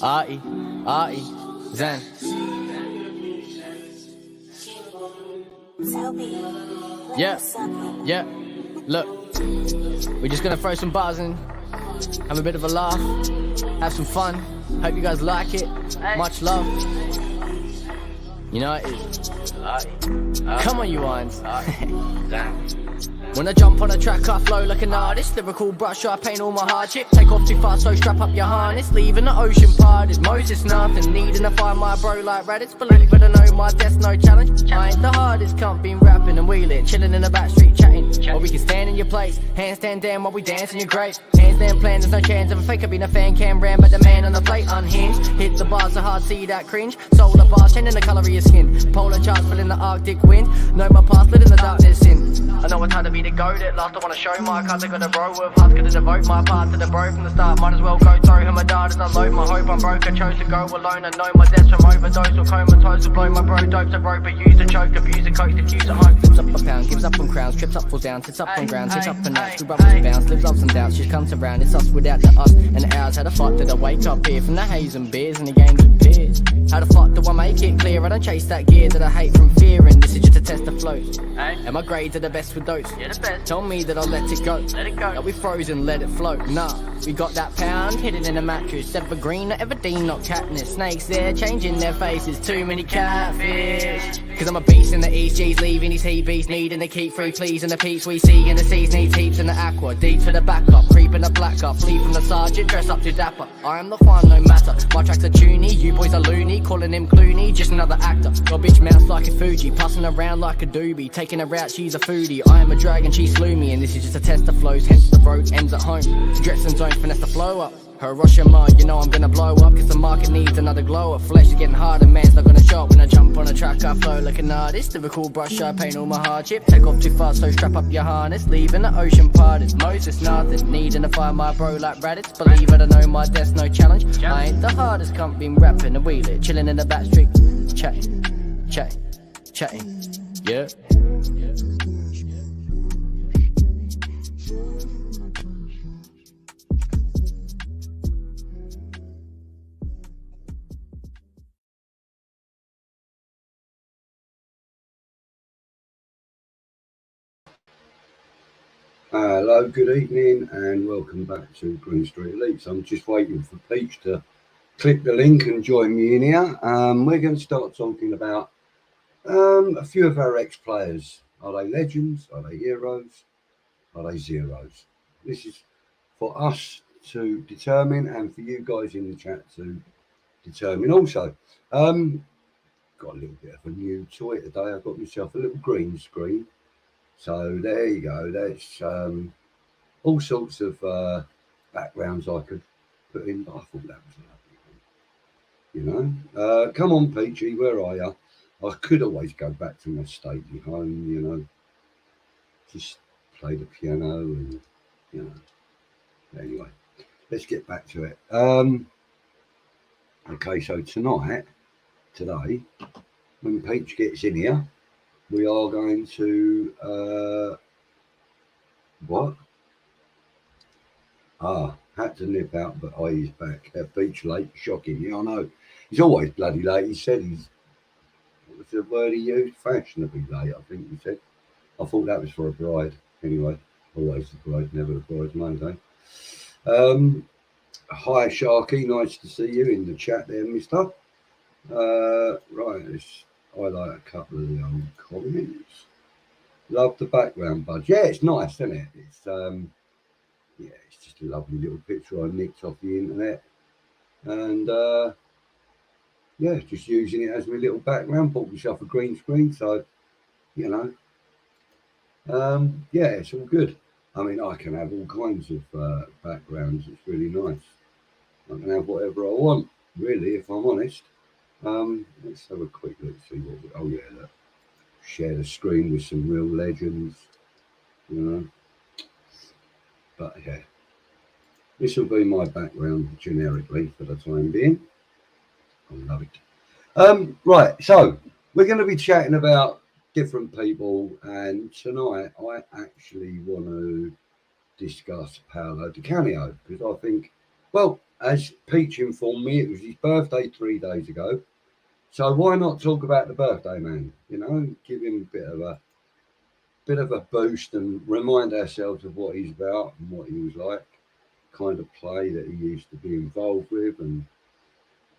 Artie, Zen. Yeah. Look, we're just gonna throw some bars in, have a bit of a laugh, have some fun. Hope you guys like it. Much love. You know it is. Come on, you ones. When I jump on a track, I flow like an artist. Lyrical brush, I paint all my hardship. Take off too fast, so strap up your harness. Leaving the ocean parted. Moses, nothing. Needing to find my bro like Reddit's. Believe it or no, my death's no challenge. I ain't the hardest, can't be rapping and wheeling. Chilling in the back street, chatting. Or we can stand in your place. Hands stand down while we dance in your grave. Hands stand playing, there's no chance of a fake. I've been a fan cam ram, but the man on the plate unhinged. Hit the bars so hard, see that cringe. Solar bars, changing the colour of your skin. Polar charts, feeling the Arctic wind. Know my past, lit in the darkness in. I know it's hard to be the goat at last. I wanna show my cards, I got a bro with hearts. Gonna devote my part to the bro from the start. Might as well go through him my dart as I load my hope. I'm broke, I chose to go alone. I know my death's from overdose or comatose. Will blow my bro dope to rope, but use a choke, abuse a coach, diffuse a home. Flips up a pound, gives up on crowns, trips up, falls down, sits up on ground, sits up and out. Two brothers bounce, lives ups and downs. She comes around, it's us without the us and ours. How the fuck did I wake up here from the haze and beers and the games of beers? How the fuck do I make it clear? I don't chase that gear that I hate from fearing. This is just a test of flows. And my grades are the best with those. Tell me that I'll let it go. That we frozen, let it float. Nah, we got that pound hidden in a mattress. Evergreen, not Everdeen, not Katniss. Snakes there, changing their faces. Too many catfish. Cause I'm a beast in the East, G's leaving these heat beats. Needing to keep free, please. And the peeps we see in the seas need heaps in the aqua. Deep to the backup, creeping the black up. Flee from the sergeant, dress up to dapper. I am the one, no matter. My tracks are tuney, you boys are loony. Calling him Clooney, just another actor. Your bitch mouse like a Fuji, passing around like a doobie. Taking her out, she's a foodie. I am a dragon, she slew me. And this is just a test of flows, hence the road ends at home. Dress and zones, finesse the flow up. Hiroshima, you know I'm gonna blow up. Cause the market needs another glow up. Flesh is getting harder, man's not gonna show up. When I jump on a track, I flow like an artist. Lyrical brush, I paint all my hardship. Take off too fast, so strap up your harness. Leaving the ocean parted. Moses, nothing. Needing to find my bro like Reddit's. Believe it or no, my death's no challenge. I ain't the hardest, can't be rapping and wheeling. Chilling in the back street, chatting. Yeah. Hello, good evening and welcome back to Green Street Elites. I'm just waiting for Peach to click the link and join me in here. We're going to start talking about a few of our ex-players. Are they legends? Are they heroes? Are they zeros? This is for us to determine and for you guys in the chat to determine also. Got a little bit of a new toy today. I've got myself a little green screen. So there you go. That's all sorts of backgrounds I could put in. But I thought that was lovely. You know, come on, Peachy, where are you? I could always go back to my stately home. You know, just play the piano and you know. Anyway, let's get back to it. Okay, so today, when Peach gets in here. We are going to, what? Had to nip out, but he's back. Beach late, shocking. Yeah, I know. He's always bloody late. He said what was the word he used? Fashionably late, I think he said. I thought that was for a bride. Anyway, always the bride, never the bridesmaid, eh? Hi, Sharky. Nice to see you in the chat there, mister. Right, let's highlight a couple of the old comments. Love the background, Budge. Yeah, it's nice, isn't it? It's yeah, it's just a lovely little picture I nicked off the internet, and yeah, just using it as my little background. Bought myself a green screen, so you know, yeah, it's all good. I mean, I can have all kinds of backgrounds. It's really nice. I can have whatever I want, really, if I'm honest. Let's have a quick look, see what we, oh yeah, look. Share the screen with some real legends, you know. But yeah, this will be my background generically for the time being. I love it. Right, so we're going to be chatting about different people, and tonight I actually want to discuss Paolo Di Canio because I think Well, as Peach informed me, it was his birthday 3 days ago. So why not talk about the birthday man? You know, give him a bit of a boost and remind ourselves of what he's about and what he was like, kind of play that he used to be involved with, and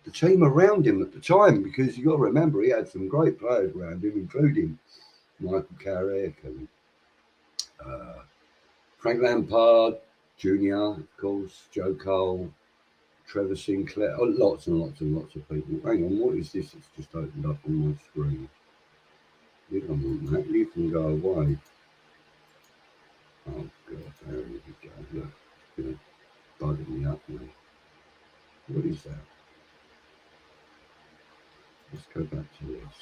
the team around him at the time. Because you got to remember, he had some great players around him, including Michael Carrick and uh, Frank Lampard Jr., of course, Joe Cole, Trevor Sinclair, lots and lots and lots of people. Hang on, what is this that's just opened up on my screen? You don't want that. You can go away. Oh, God, there we go. Look, it's going to bug me up now. What is that? Let's go back to this.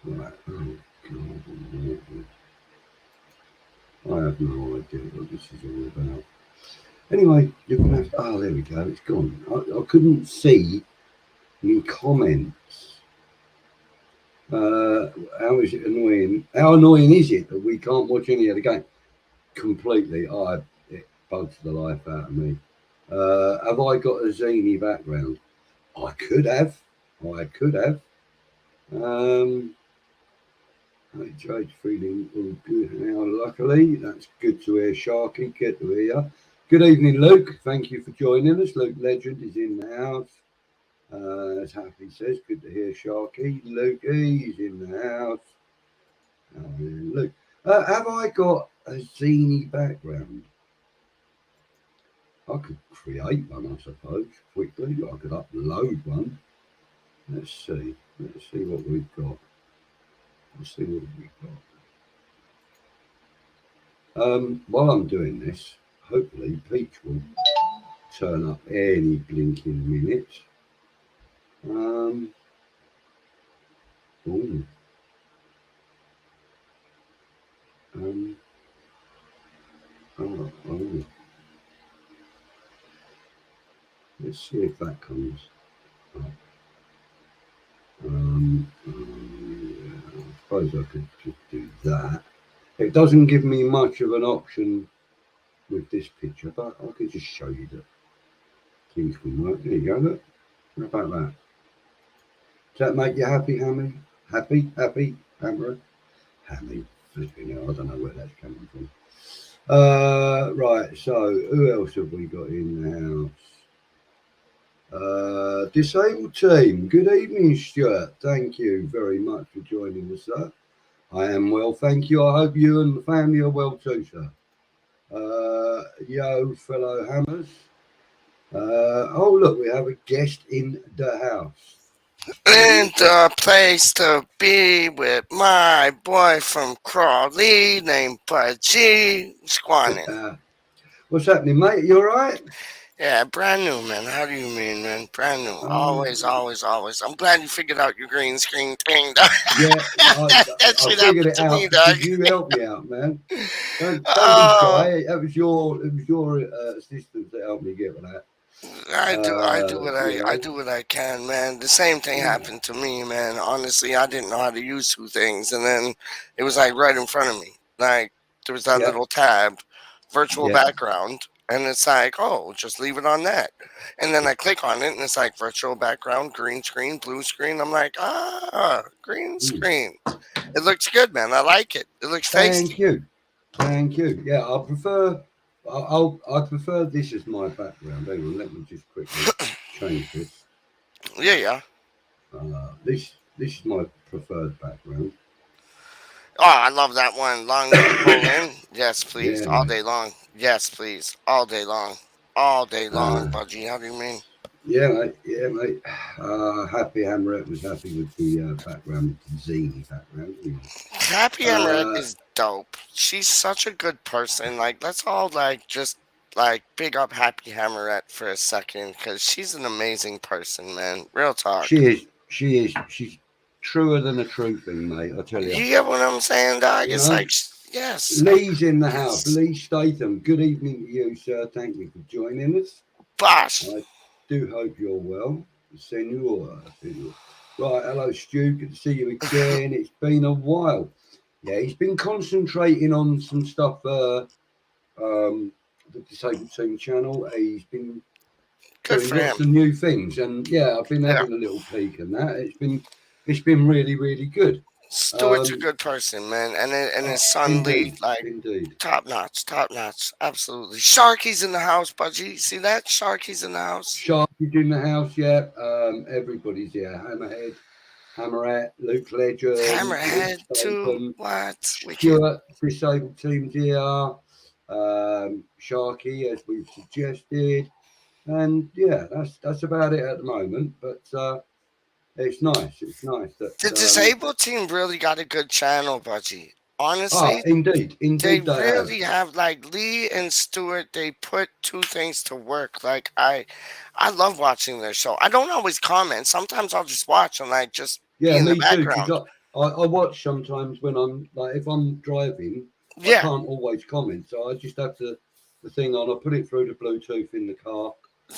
Right. Oh, God. I have no idea what this is all about. Anyway, you're going to have to... Oh, there we go. It's gone. I couldn't see any comments. How is it annoying? How annoying is it that we can't watch any of the game? Completely. It bugs the life out of me. Have I got a zany background? I could have. Joe's feeling all good now, luckily. That's good to hear, Sharky. Good to hear you. Good evening, Luke. Thank you for joining us. Luke Legend is in the house. As Happy says, good to hear, Sharky. Luke is in the house. Luke, have I got a zany background? I could create one, I suppose, quickly. I could upload one. Let's see. Let's see what we've got. While I'm doing this, hopefully Peach will turn up any blinking minute. Let's see if that comes up. I suppose I could just do that. It doesn't give me much of an option with this picture, but I can just show you that things can work. There you go, look. How about that? Does that make you happy, Hammy? Happy, Hammer? Hammy, flipping out. I don't know where that's coming from. Right, so who else have we got in the house? Disabled team. Good evening, Stuart. Thank you very much for joining us, sir. I am well, thank you. I hope you and the family are well too, sir. Yo, fellow hammers. Oh, look, we have a guest in the house. And the place to be with my boy from Crawley named Budgie Squanning. What's happening, mate? You all right? Yeah, brand new, man. How do you mean, man? Brand new. Always. I'm glad you figured out your green screen thing, dog. Yeah, that shit figured it to out. me, dog. You helped me out, man. Don't be shy. It was your assistant that helped me get with that. I do what I can, man. The same thing happened to me, man. Honestly, I didn't know how to use two things, and then it was like right in front of me. Like there was that little tab, virtual background, and it's like, oh, just leave it on that. And then I click on it, and it's like virtual background, green screen, blue screen. I'm like, green screen. It looks good, man. I like it. It looks tasty. Thank you. Yeah, I prefer this as my background. Hang on, let me just quickly change this. Yeah. This is my preferred background. Oh, I love that one. Long in. Yes, please. Yeah. All day long. Yes, please. All day long. All day long, Budgie. How do you mean? Yeah, mate. Happy Hammerette was happy with the background, zany background. Happy Hammerette is dope. She's such a good person. Like, let's all just big up Happy Hammerette for a second, because she's an amazing person, man. Real talk. She is. She's truer than a true thing, mate. I tell you. You get what I'm saying, dog? It's like, yes. Lee's in the house. Lee Statham. Good evening to you, sir. Thank you for joining us. Bosh. I do hope you're well. Senor. Right, hello, Stu. Good to see you again. It's been a while. Yeah, he's been concentrating on some stuff that the Disabled Team channel. He's been Good doing for lots him. of new things, and yeah, I've been having a little peek and that. It's been really, really good. Stewart's a good person, man, and his son Lee, like indeed. top notch, absolutely. Sharky's in the house, Budgie. See that? Sharky's in the house. Sharky's in the house, yeah. Everybody's here. Hammerhead, Luke Legend, Hammerhead Luke too. What? Stuart, Disabled Team's here. Sharky, as we've suggested, and yeah, that's about it at the moment. But it's nice. It's nice that The Disabled Team really got a good channel, Budgie. Honestly, indeed, they really have. Like Lee and Stewart, they put two things to work. Like I love watching their show. I don't always comment. Sometimes I'll just watch and like just be in the background. Too, I watch sometimes when I'm like if I'm driving. I can't always comment, so I just have the thing on. I put it through the Bluetooth in the car.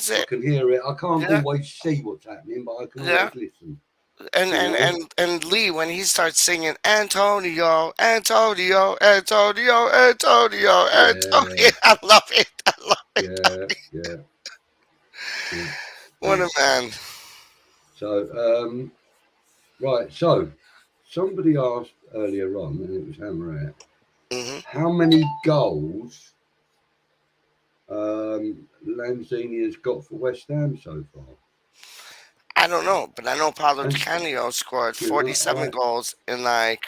I can hear it. I can't always see what's happening, but I can always listen. And Lee, when he starts singing Antonio, I love it. Yeah. What a man. So right, so somebody asked earlier on, and it was Hammerhead, how many goals Lanzini has got for West Ham so far? I don't know, but I know Paulo Di Canio scored 47 goals in like.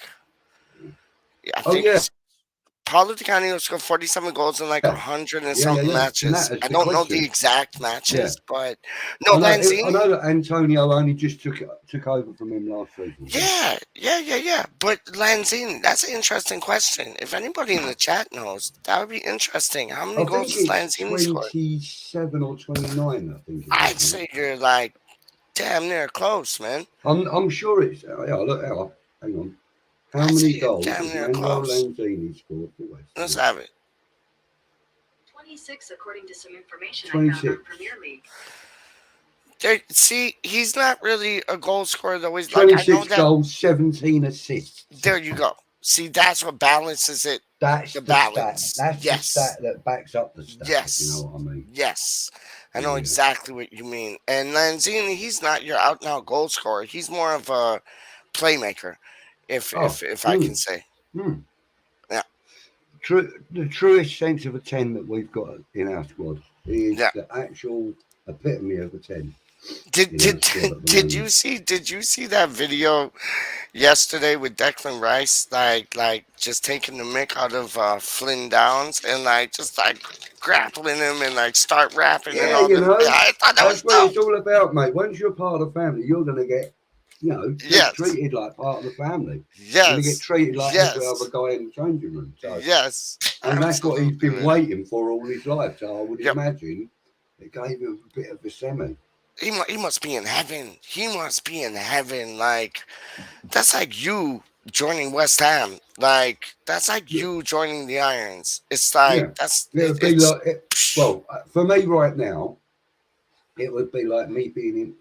I think Paulo Di Canio scored 47 goals in like 100 and something matches. I don't know the exact matches, but no, Lanzini. I know that Antonio only just took over from him last season. Yeah. But Lanzini, that's an interesting question. If anybody in the chat knows, that would be interesting. How many goals has Lanzini scored? 27 or 29, I think. I'd say you're like damn near close, man. I'm sure it's. Look, hang on. How many goals has Manuel Lanzini scored for West Ham? Let's have it. 26, according to some information I found on Premier League. See, he's not really a goal scorer though. He's 26 goals, 17 assists. There you go. See, that's what balances it. That's the balance. That's the stat that backs up the stat. Yes. You know what I mean? Yes. I know exactly what you mean. And Lanzini, he's not your out-and-out goal scorer. He's more of a playmaker, if I can say. Yeah. The truest sense of a 10 that we've got in our squad is the actual epitome of a 10. Did you see that video yesterday with Declan Rice like just taking the mick out of Flynn Downs and like just like grappling him and like start rapping and all that? I thought that's what it's all about, mate. Once you're part of the family, you're gonna get treated like part of the family. You're gonna get treated like every other guy in the changing room. So, and that's what he's been waiting for all his life. So I would imagine it gave him a bit of a semi. He must be in heaven. He must be in heaven. Like, that's like you joining West Ham. Like, that's like you joining the Irons. It's like, well, for me right now, it would be like me being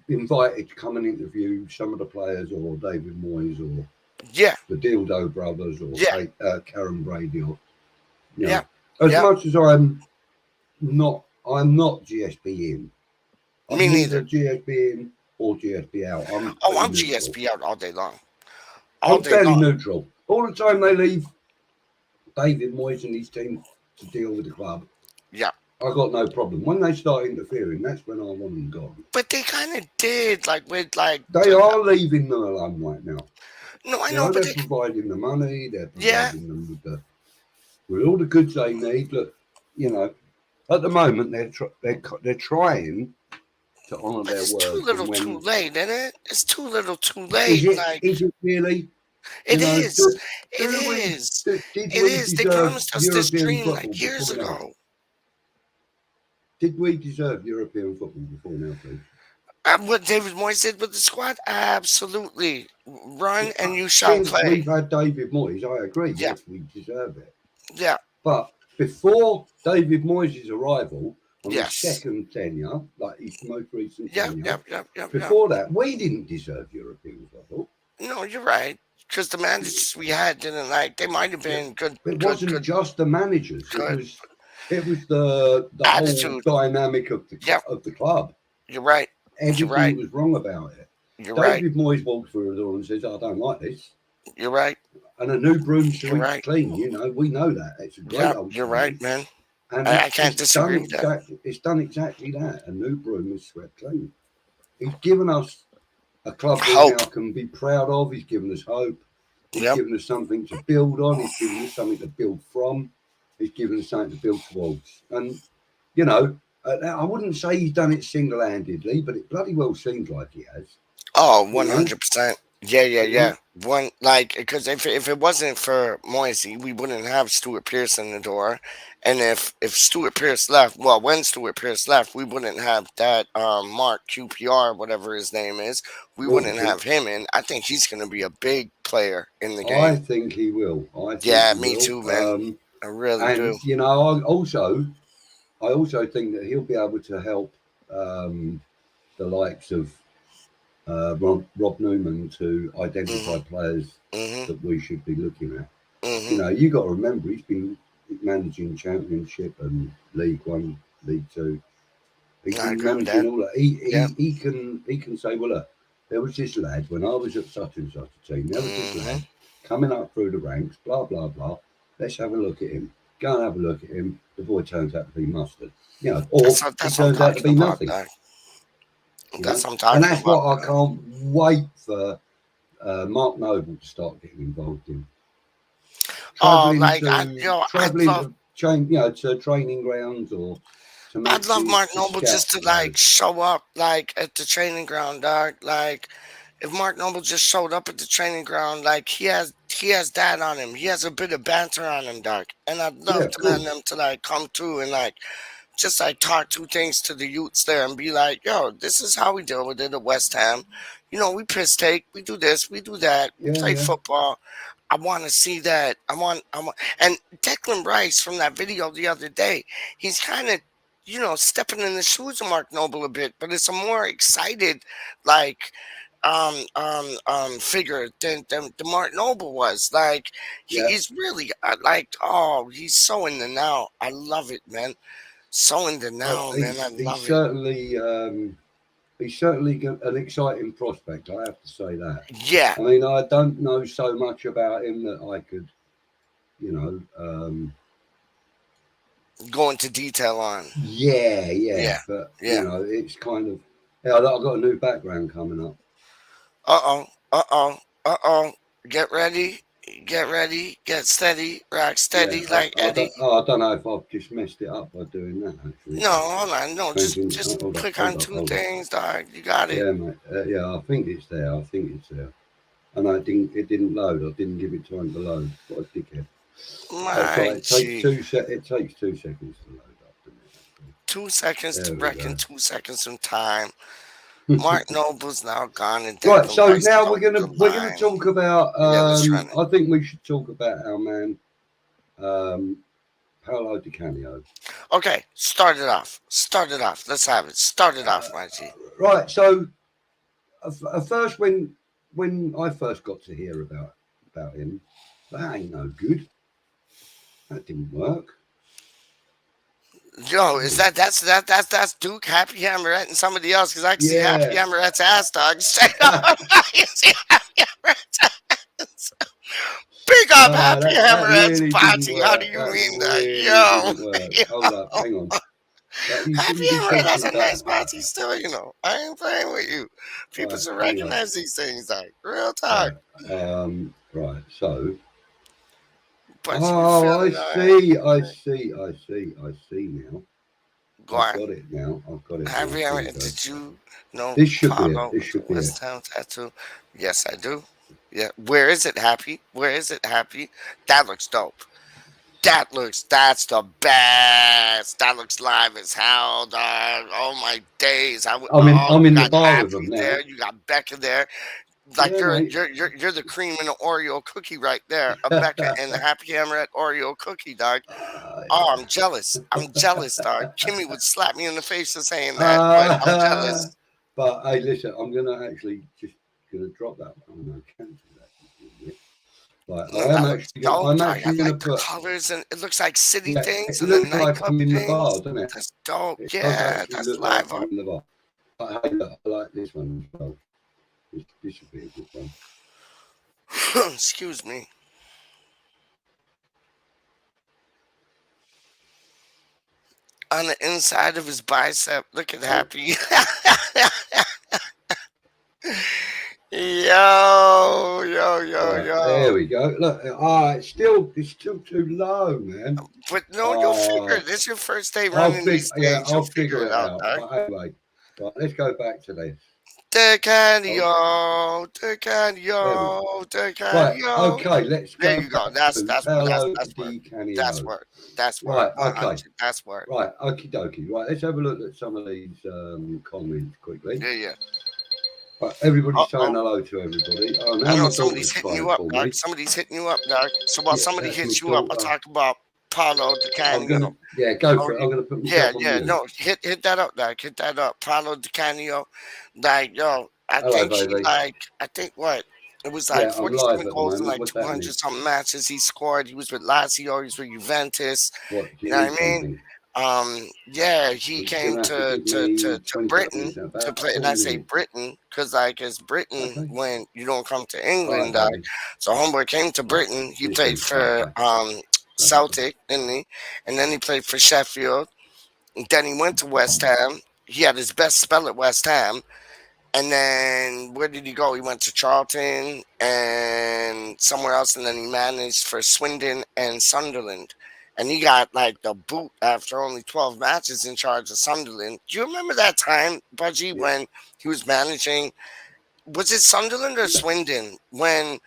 invited to come and interview some of the players or David Moyes or the Dildo Brothers or Karen Brady or, as much as I'm not GSP in. Me neither. GSP in or GSP out. I'm GSP out all day long. I'm fairly neutral. All the time they leave David Moyes and his team to deal with the club. Yeah. I got no problem. When they start interfering, that's when I want them gone. But they kind of did, They are leaving them alone right now. No, I know, but they're providing the money. They're providing them with all the goods they need. Look, at the moment, they're trying to honour their word. It's too little, too late, isn't it? It's too little, too late. Is it really? It is. It is. They promised us this dream like years ago. Did we deserve European football before now, please? What David Moyes did with the squad? Absolutely. Run and you shall play. We've had David Moyes, I agree. Yeah. Yes, we deserve it. Yeah. But before David Moyes' arrival on his second tenure, like his most recent tenure, before that, we didn't deserve European football. No, you're right. because the managers we had didn't like. They might have been good. It Good. wasn't Good. just the managers. Good. It was the whole Attitude. dynamic of the Yep. club. You're right. Everything You're right. was wrong about it. You're right. David Moyes walks through the door and says, "I don't like this." You're right. And a new broom You're sweeps right. clean. You know, we know that. It's a great Yep. old You're saying. right, man. And I can't disagree with that. It's done exactly that. A new broom is swept clean. He's given us a club we Hope. now can be proud of. He's given us hope. He's Yep. given us something to build on. He's given us something to build from. He's given us something to build towards. And, you know, I wouldn't say he's done it single-handedly, but it bloody well seems like he has. Oh, 100%. Yeah. One, like, because if it wasn't for Moisey, we wouldn't have Stuart Pearce in the door. And if Stuart Pearce left, well, when Stuart Pearce left, we wouldn't have that Mark QPR, whatever his name is. We wouldn't have him in. I think he's going to be a big player in the game. I think he will. Me too, man. I really do. You know, I also think that he'll be able to help the likes of Rob Newman to identify players that we should be looking at. You know, you got to remember he's been managing Championship and League One, League Two. He's been managing all that. He can say, well, look, there was this lad when I was at such and such a team. There was this lad coming up through the ranks. Blah blah blah. Let's have a look at him. Go and have a look at him. The boy turns out to be mustard. You know, or he turns out to be nothing. That's what I'm talking about. And that's what I can't wait for Mark Noble to start getting involved in. To training grounds or to I'd love Mark Noble just to show up at the training ground, dog. Like if Mark Noble just showed up at the training ground, like he has that on him. He has a bit of banter on him, dog. And I'd love to let them to come through and just talk two things to the youths there and be like, yo, this is how we deal with it at West Ham. You know, we piss take, we do this, we do that, we play football. I want to see that. I want, and Declan Rice from that video the other day, he's kind of, stepping in the shoes of Mark Noble a bit, but it's a more excited, figure than Mark Noble was. He's really he's so in the now. I love it, man. So in the now, man. I love it. He's certainly an exciting prospect, I have to say that. Yeah. I mean, I don't know so much about him that I could, go into detail on. Yeah. But, it's kind of, I've got a new background coming up. Get ready. Get steady. Rock steady Eddie. I don't know if I've just messed it up by doing that, actually. No, hold on. No, just click on two things, dog. You got it. Yeah, mate. I think it's there. And it didn't load. I didn't give it time to load. What a dickhead. It takes 2 seconds to load up. 2 seconds to reckon 2 seconons from time. Mark Noble's now gone. And right, so now we're gonna talk about. I think we should talk about our man, Paolo Di Canio. Okay, start it off. Let's have it. Start it off, my G. Right. So, first, when I first got to hear about him, that ain't no good. That didn't work. Yo, that's Duke, Happy Hammerette, and somebody else? Because I can see Happy Hammerette's ass, dog. Straight up, you see Happy Hammerette's ass. Big up Happy Hammerette's body. How do you mean that? Yo. Hold up, hang on. Happy Hammerette has a nice body still, I ain't playing with you. People should recognize these things, like real talk. Right, so. But I see now. Go on. I've got it now. Happy Hammerette, did you know? This should be it. West Ham tattoo? Yes, I do. Yeah. Where is it, Happy? That looks dope. That's the best. That looks live as hell, dog. Oh my days. I'm in the bar with them now. There. You got Becca there. You're the cream in an Oreo cookie right there. A Becca and the Happy Hammerette Oreo cookie, dog. I'm jealous, dog. Kimmy would slap me in the face for saying that, but I'm jealous. But hey, listen, I'm gonna drop that. I'm gonna cancel that. Right, No, I am that looks actually dope. I'm I actually going to like the put. colors, and it looks like city Yeah, things it and the looks like nightclub I'm in the bar, things. doesn't it? That's dope. It does Yeah, actually that's look like live I'm art. in the bar. But hey, look, I like this one as well. This should be a good one. Excuse me. On the inside of his bicep, look at Happy. Yo, Right, there yo. we go. Look, it's still too low, man. But no, you'll figure it. This is your first day running these things. You'll I'll figure figure it it out, out. dog. But anyway, right, let's go back to this. The candy, Oh, the candy, the candy, right, okay, let's There go you go. back That's to Paolo Paolo Di Di That's Canio. word. That's word. Right, 100. okay. That's word. Right, okie dokie. Right, let's have a look at some of these comments quickly. Yeah. Right, everybody's saying Uh-oh. hello to everybody. Oh, now I know my somebody's daughter's hitting trying you to up, call dog. me. Somebody's hitting you up, dog. So while Yeah, somebody that's hits my you up, I'll daughter. talk about Paolo Di Canio. Go for it. I'm gonna put myself on mute. No, hit that up, dog. Hit that up. Paolo Di Canio. Like, yo, Hello, baby. I think what? It was like Yeah, I'm live 47 at the goals in moment. like What's 200 happening? something matches he scored. He was with Lazio, he was with Juventus. What? Do You you know need what I mean? something? Yeah, he You're came gonna have to to give me 20 Britain seconds. Now, to about play, and 20 I say minutes. Britain because like it's Britain Okay. when you don't come to All England. right, baby. So homeboy came to Britain. He This played is for okay. Celtic, didn't he? And then he played for Sheffield. And then he went to West Ham. He had his best spell at West Ham. And then where did he go? He went to Charlton and somewhere else, and then he managed for Swindon and Sunderland. And he got like the boot after only 12 matches in charge of Sunderland. Do you remember that time, Budgie, Yeah. when he was managing? Was it Sunderland or Swindon? When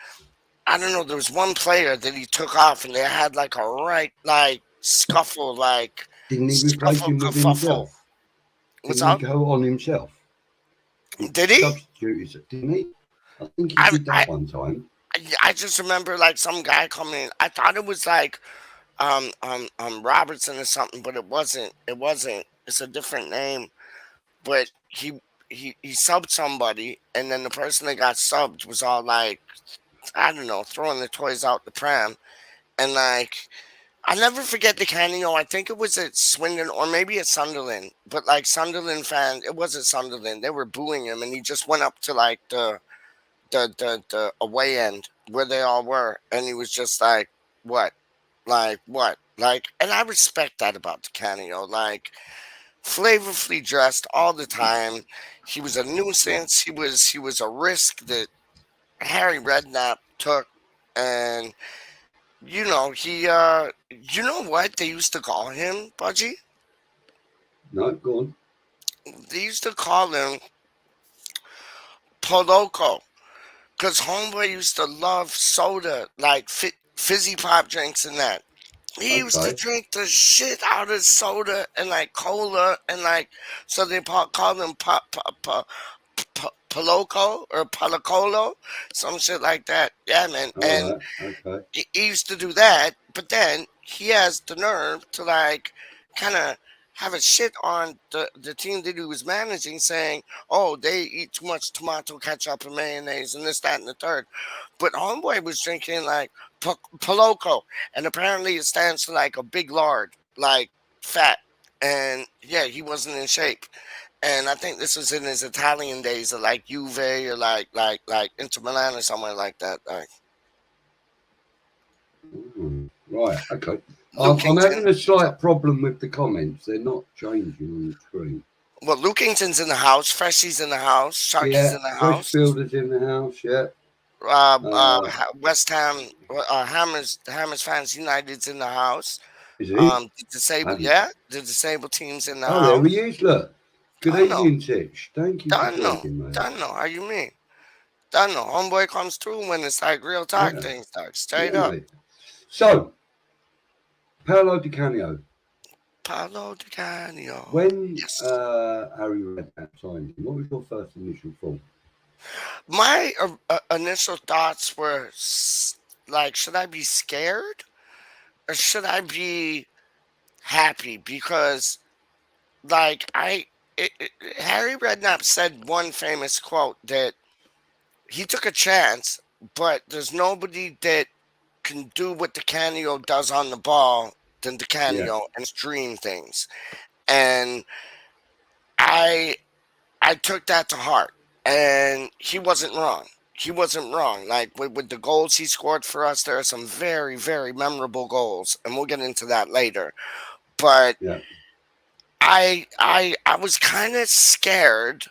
I don't know, there was one player that he took off, and they had like a right like scuffle, like Didn't he replace him with kerfuffle. himself? What's Didn't up? he go on himself? Did he? Substituted, didn't he? I think he I, did I that one time. I just remember like some guy coming in. I thought it was like Robertson or something, but it wasn't. It wasn't. It's a different name. But he subbed somebody, and then the person that got subbed was all like, I don't know, throwing the toys out the pram, and like I never forget the Canio. I think it was at Swindon or maybe at Sunderland. But like Sunderland fans, it wasn't Sunderland. They were booing him, and he just went up to like the away end where they all were, and he was just like, "What? Like what? Like?" And I respect that about the Canio. Like flavorfully dressed all the time. He was a nuisance. He was a risk that Harry Redknapp took, and you know what they used to call him, Budgie? No, go on. They used to call him Poloco. Because Homeboy used to love soda, like fizzy pop drinks and that. He used to Okay. drink the shit out of soda and like cola and like, so they called him Poloco or Palacolo, some shit like that. Yeah, man. All And right. Okay. he used to do that, but then he has the nerve to like kind of have a shit on the team that he was managing, saying, "Oh, they eat too much tomato ketchup and mayonnaise and this, that, and the third." But Homeboy was drinking like Paloco, and apparently it stands for like a big lard, like fat, and yeah, he wasn't in shape. And I think this was in his Italian days of like Juve or like Inter Milan or somewhere like that. Like, Right. Okay. Luke I'm having Kingston. a slight problem with the comments. They're not changing on the screen. Well, Luke Kingston's in the house. Freshie's in the house. Sharky's in the house. Freshfielder's in the house. Yeah. West Ham, Hammers Fans United's in the house. Is he? The disabled, Hammers. the disabled team's in the Oh, house. there he is. Look. Good I know. evening, Titch. Thank you for Don't know. talking, mate. Don't know. How you mean? Don't know. Homeboy comes through when it's like real talk Yeah. things, dog. Straight Yeah, up. mate. So, Paolo Di Canio. Paolo Di Canio. When Yes. Harry Redknapp signed him, what was your first initial thought? My initial thoughts were like, should I be scared or should I be happy? Because, like, Harry Redknapp said one famous quote that he took a chance, but there's nobody that can do what DeCanio does on the ball than DeCanio Yeah. and dream things. And I took that to heart, and he wasn't wrong. He wasn't wrong. Like with the goals he scored for us, there are some very, very memorable goals, and we'll get into that later. But Yeah. I was kind of scared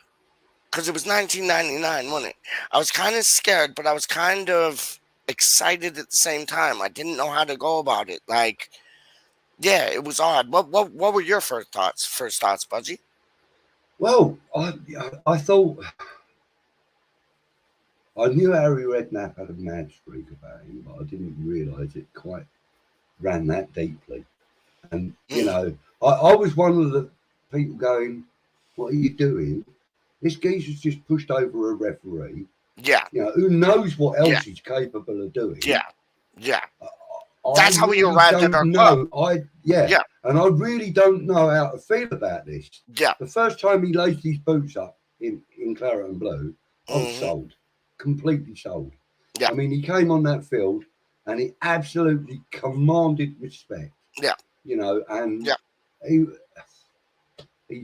because it was 1999, wasn't it? I was kind of scared, but I was kind of excited at the same time. I didn't know how to go about it. Like, yeah, it was odd. What were your first thoughts? Budgie? Well, I thought I knew Harry Redknapp had a mad streak about him, but I didn't realise it quite ran that deeply. And you know, I was one of the people going, "What are you doing? This geezer's just pushed over a referee. Yeah. You know, who knows what else he's capable of doing?" Yeah. Yeah. That's how we arrived at our club. Yeah. And I really don't know how to feel about this. Yeah. The first time he laced his boots up in Claret and Blue, I was sold. Completely sold. Yeah. I mean, he came on that field and he absolutely commanded respect. Yeah. You know, and he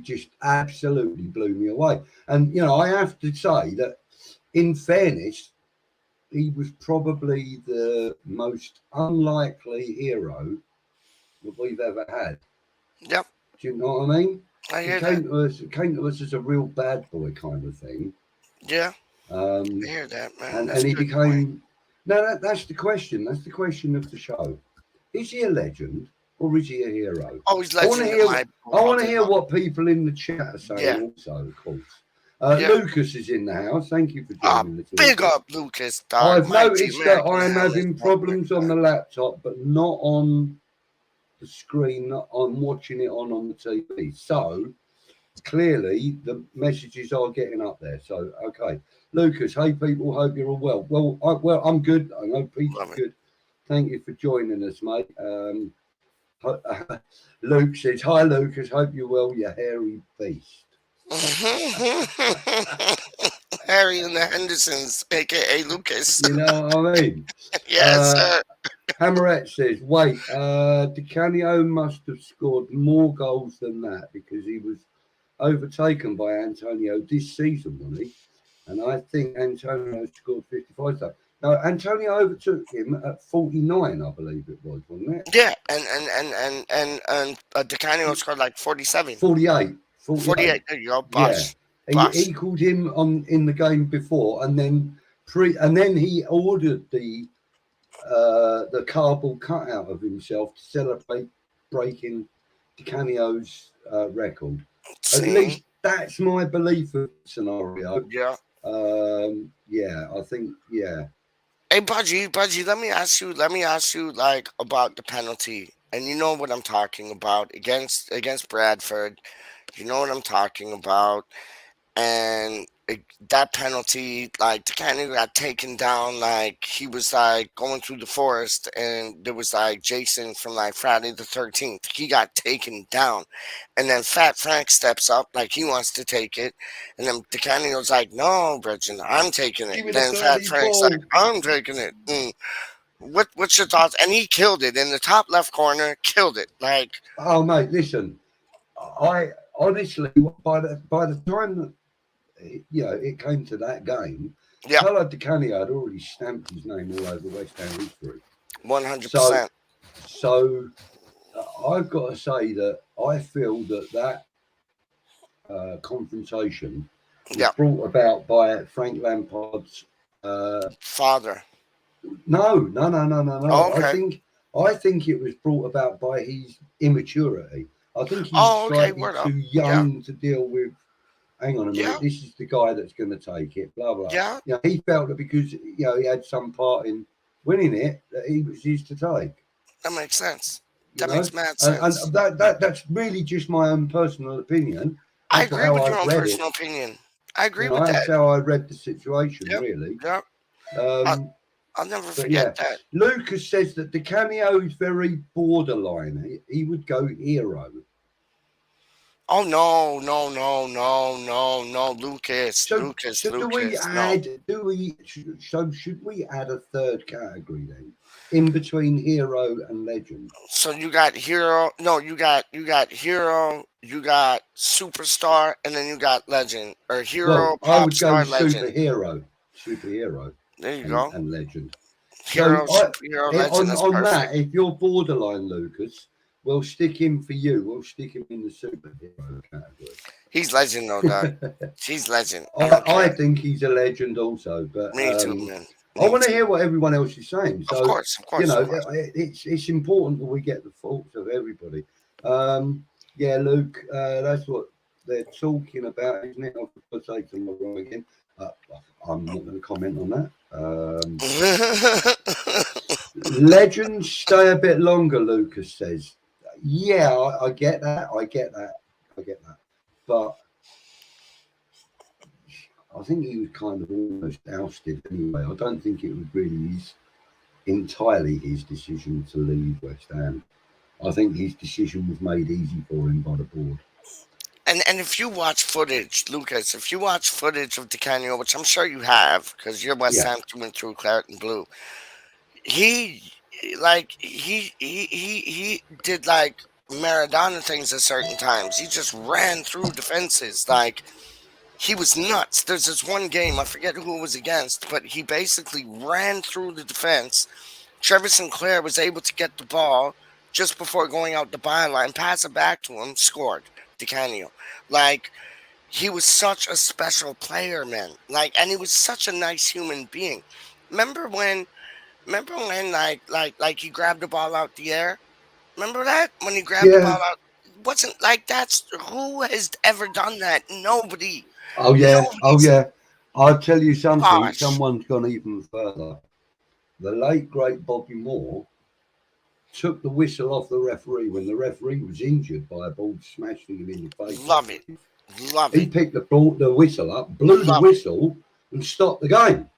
just absolutely blew me away. And, you know, I have to say that in fairness, he was probably the most unlikely hero that we've ever had. Yep. Do you know what I mean? I hear It came to us as a real bad boy kind of thing. Yeah. I I hear that, man. and he became. No, that's the question. That's the question of the show. Is he a legend or is he a hero? Oh, he's I legend. want to hear what people in the chat are saying also, of course. Lucas is in the house. Thank you for joining us. Big up, Lucas. Dog. I've noticed that I am having problems on the laptop, but not on the screen. I'm watching it on the TV. So clearly the messages are getting up there. So okay, Lucas. Hey people, hope you're all well. Well, I'm good. I know Pete's good. Thank you for joining us, mate. Luke says, "Hi, Lucas. Hope you're well. You hairy beast." Harry and the Hendersons, aka Lucas. You know what I mean? Yes, sir. Hammerette says, "Wait, DeCanio must have scored more goals than that because he was overtaken by Antonio this season, wasn't he? And I think Antonio scored 55 times. No, Antonio overtook him at 49, I believe it was, wasn't it? Yeah, and DeCanio scored like 47. 48. 48. There you go. Bosh. Yeah. He equaled him in the game before, and then he ordered the cardboard cutout of himself to celebrate breaking DeCanio's record. At least that's my belief of the scenario. Yeah. I think, yeah. Hey, Budgie, let me ask you like about the penalty. And you know what I'm talking about against Bradford. You know what I'm talking about. And that penalty, like DeCanio got taken down, like he was like going through the forest, and there was like Jason from like Friday the 13th. He got taken down, and then Fat Frank steps up like he wants to take it, and then DeCanio's like, "No, Bridget, I'm taking it." Then Fat Frank's like, "I'm taking it." What's your thoughts? And he killed it in the top left corner. Killed it. Like, oh mate, listen, I honestly by the time that it came to that game, Paolo DeCanio had already stamped his name all over West Ham history. 100%. So I've got to say that I feel that confrontation was brought about by Frank Lampard's father. No. Oh, okay. I think it was brought about by his immaturity. I think he's slightly too young to deal with. Hang on a minute, this is the guy that's going to take it, blah, blah. Yeah. He felt that because, he had some part in winning it, that he was his to take. That makes sense. Makes mad sense. And that's really just my own personal opinion. I agree with your own personal opinion. I agree with that. That's how I read the situation, really. Yep. I'll never forget that. Lucas says that DeCanio is very borderline. He would go hero. Oh no, Lucas, So, Lucas, so do we Lucas. No. add? So should we add a third category then, in between hero and legend? So you got hero. No, you got hero. You got superstar, and then you got legend or hero, Well, I pop would go star, legend. superhero, There you go. and legend. So Hero, superhero, legend. That's on that, perfect. if you're borderline, Lucas, we'll stick him for you. We'll stick him in the superhero category. He's legend, though, dog. He's legend. I I, don't I care. think he's a legend also, but Me too, man. I Me want to too. hear what everyone else is saying. Of So, course, of you course, know, of course. it's important that we get the thoughts of everybody. Yeah, Luke, that's what they're talking about, isn't it? I've got to say something wrong again. I'm not going to comment on that. Legends stay a bit longer, Lucas says. Yeah, I get that. I get that. But I think he was kind of almost ousted anyway. I don't think it was really entirely his decision to leave West Ham. I think his decision was made easy for him by the board. And if you watch footage, Lucas, if you watch footage of Di Canio, which I'm sure you have, because you're West Yeah. Ham through and through, claret and blue, he he did like Maradona things at certain times. He just ran through defenses like he was nuts. There's this one game, I forget who it was against, but he basically ran through the defense. Trevor Sinclair was able to get the ball just before going out the byline, pass it back to him, scored. Di Canio. Like, he was such a special player, man. Like, and he was such a nice human being. Remember when like he grabbed the ball out the air? Remember that? When he grabbed the Yeah. ball out? It wasn't like that's who has ever done that? Nobody. Oh yeah. Nobody's I'll tell you something. gosh. Someone's gone even further. The late great Bobby Moore took the whistle off the referee when the referee was injured by a ball smashing him in the face. Love it. Love He it. picked the whistle up, blew the Love it. whistle, and stopped the game.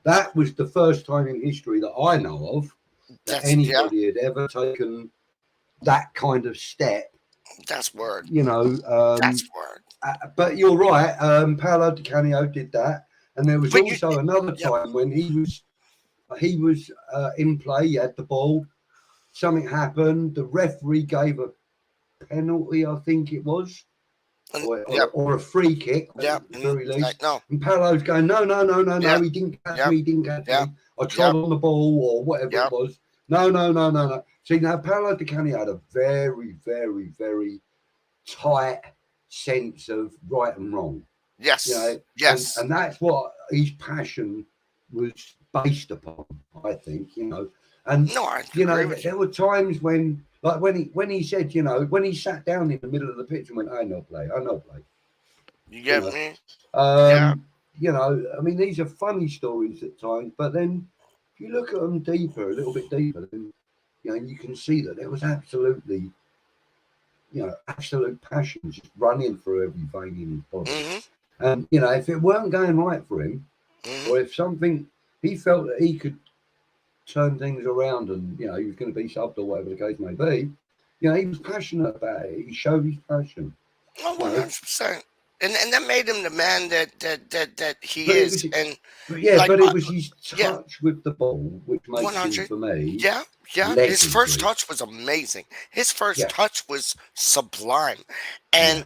That was the first time in history that I know of that anybody had ever taken that kind of step. That's word. You know, That's word. but you're right. Paolo Di Canio did that, and there was But also another time when he was in play. He had the ball. Something happened. The referee gave a penalty, I think it was, or a free kick. At the very least. Like, no. And Paolo's going, no, he didn't catch me, he didn't catch me. I trod on the ball or whatever it was. No. See, now Paolo Di Canio had a very, very, very tight sense of right and wrong. Yes. You know, yes. And that's what his passion was based upon, I think, you know. And, No, I you know, agree with you. there were times when, like when he said, you know, when he sat down in the middle of the pitch and went, I know play. You get me? You know, I mean, these are funny stories at times, but then if you look at them deeper, a little bit deeper, then, you know, you can see that there was absolutely, you know, absolute passion just running through every vein in his body. Mm-hmm. And, you know, if it weren't going right for him, or if something, he felt that he could turn things around and, you know, he was going to be subbed or whatever the case may be, you know, he was passionate about it. He showed his passion. Oh, 100%. And that made him the man that he But is. But it was his touch with the ball, which makes 100. him, for me, Yeah. His first touch was amazing. His first touch was sublime. And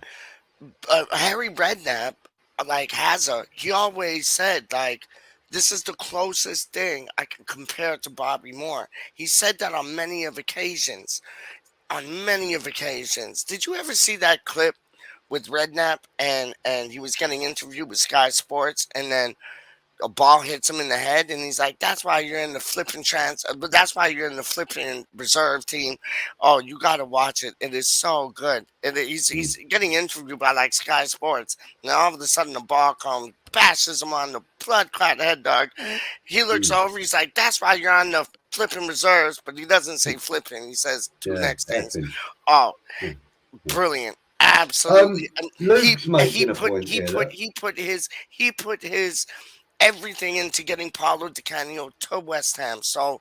Harry Redknapp, like, he always said, like, this is the closest thing I can compare to Bobby Moore. He said that on many of occasions. Did you ever see that clip with Redknapp and he was getting interviewed with Sky Sports, and then a ball hits him in the head, and he's like, that's why you're in the flipping reserve team. Oh, you got to watch it. It is so good. He's getting interviewed by like Sky Sports. Now all of a sudden the ball comes, bashes him on the blood clot head, dog. He looks over, he's like, that's why you're on the flipping reserves, but he doesn't say flipping. He says two next things. Oh, brilliant. Absolutely. Luke's making a point he put his everything into getting Paulo Di Canio to West Ham. So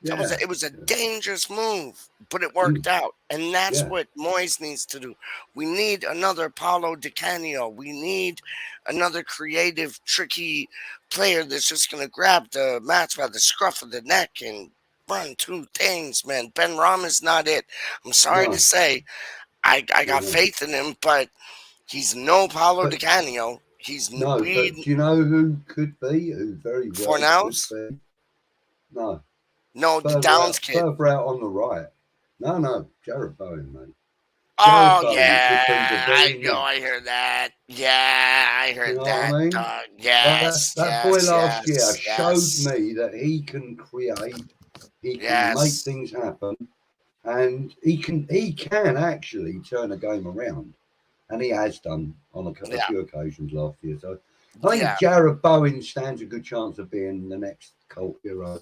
it was a dangerous move, but it worked out. And that's what Moyes needs to do. We need another Paulo Di Canio. We need another creative, tricky player that's just going to grab the match by the scruff of the neck and run two things, man. Ben Rama's not it. I'm sorry to say. I got faith in him, but he's no Paulo Di Canio. He's but do you know who could be? Who very well Fornals? could be? No. No, the Downs kid. Further out on the right. No, Jared Bowen, mate. Oh, yeah. I heard that. Yeah, I heard that. What I mean? Yes. That boy last year showed me that he can create, he can make things happen, and he can actually turn a game around. And he has done on a few occasions last year. So I think Jared Bowen stands a good chance of being the next cult hero,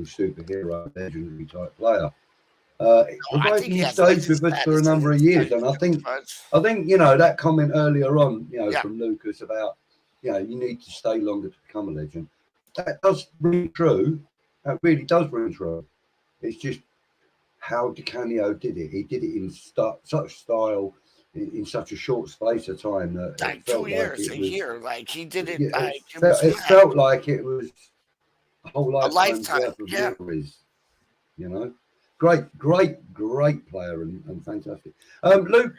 superhero, legendary type player. He stays with us for a number of years, and I think that comment earlier on, from Lucas about you need to stay longer to become a legend. That does ring true. That really does ring true. It's just how Di Canio did it. He did it in such style, in such a short space of time that like 2 years, a year. Like he did it. It felt like it was a whole lifetime. Yeah. Great player and fantastic. Luke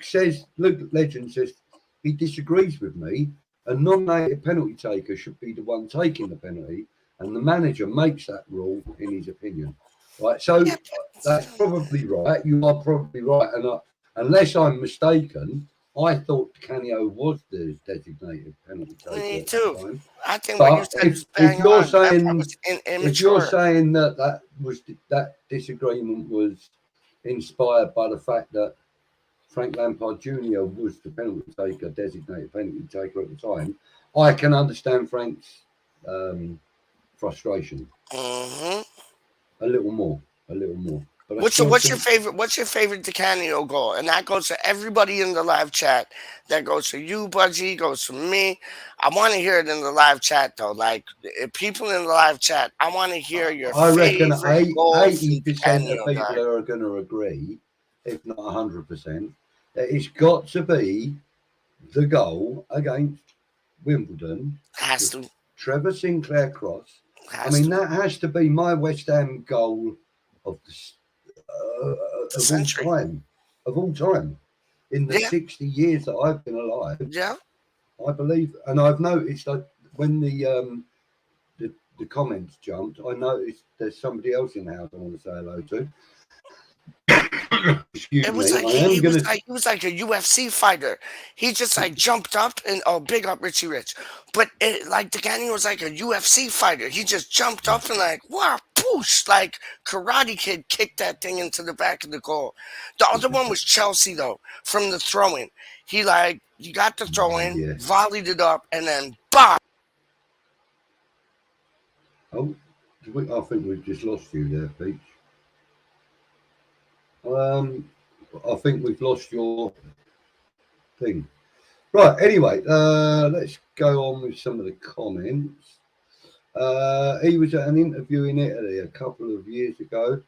Legend says he disagrees with me. A non-native penalty taker should be the one taking the penalty, and the manager makes that rule in his opinion. Right, so that's probably right. You are probably right, and unless I'm mistaken, I thought Canio was the designated penalty taker. Me too. I think but what you said if you're saying that disagreement was inspired by the fact that Frank Lampard Jr. was the penalty taker, designated penalty taker at the time, I can understand Frank's frustration. Mm-hmm. A little more. But what's your favorite Di Canio goal? And that goes to everybody in the live chat. That goes to you, Budgie. Goes to me. I want to hear it in the live chat though. Like if people in the live chat, I want to hear your. I reckon 80% of people are going to agree, if not 100%, that it's got to be the goal against Wimbledon. Has to. Trevor Sinclair cross. That has to be my West Ham goal of all time, in the 60 years that I've been alive. Yeah, I believe, and I've noticed that when the comments jumped, I noticed there's somebody else in the house I want to say hello to. Excuse me. He was like a UFC fighter. He just like jumped up and big up Richie Rich. But Di Canio was like a UFC fighter. He just jumped up and like wow, poosh, like Karate Kid kicked that thing into the back of the goal. The other one was Chelsea though, from the throw-in. He got the throw-in, volleyed it up, and then bop. Oh, I think we've just lost you there, Peach. I think we've lost your thing. Right, anyway, let's go on with some of the comments. He was at an interview in Italy a couple of years ago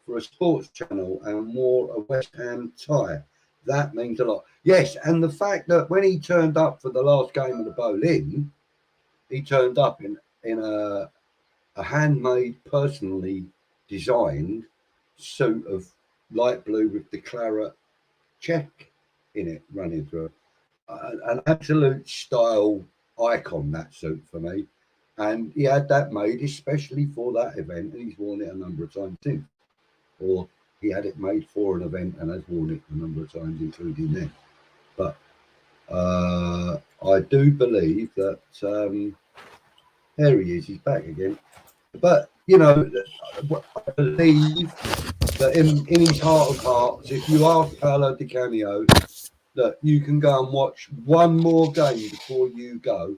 for a sports channel and wore a West Ham tie. That means a lot. Yes, and the fact that when he turned up for the last game of the Boleyn, he turned up in a handmade, personally designed suit of light blue with the claret check in it running through it. An absolute style icon, that suit for me. And he had that made especially for that event, and he's worn it a number of times since. Or he had it made for an event and has worn it a number of times, including then. But I do believe that there he is, he's back again. But, I believe that in his heart of hearts, if you ask Paolo Di Canio that you can go and watch one more game before you go,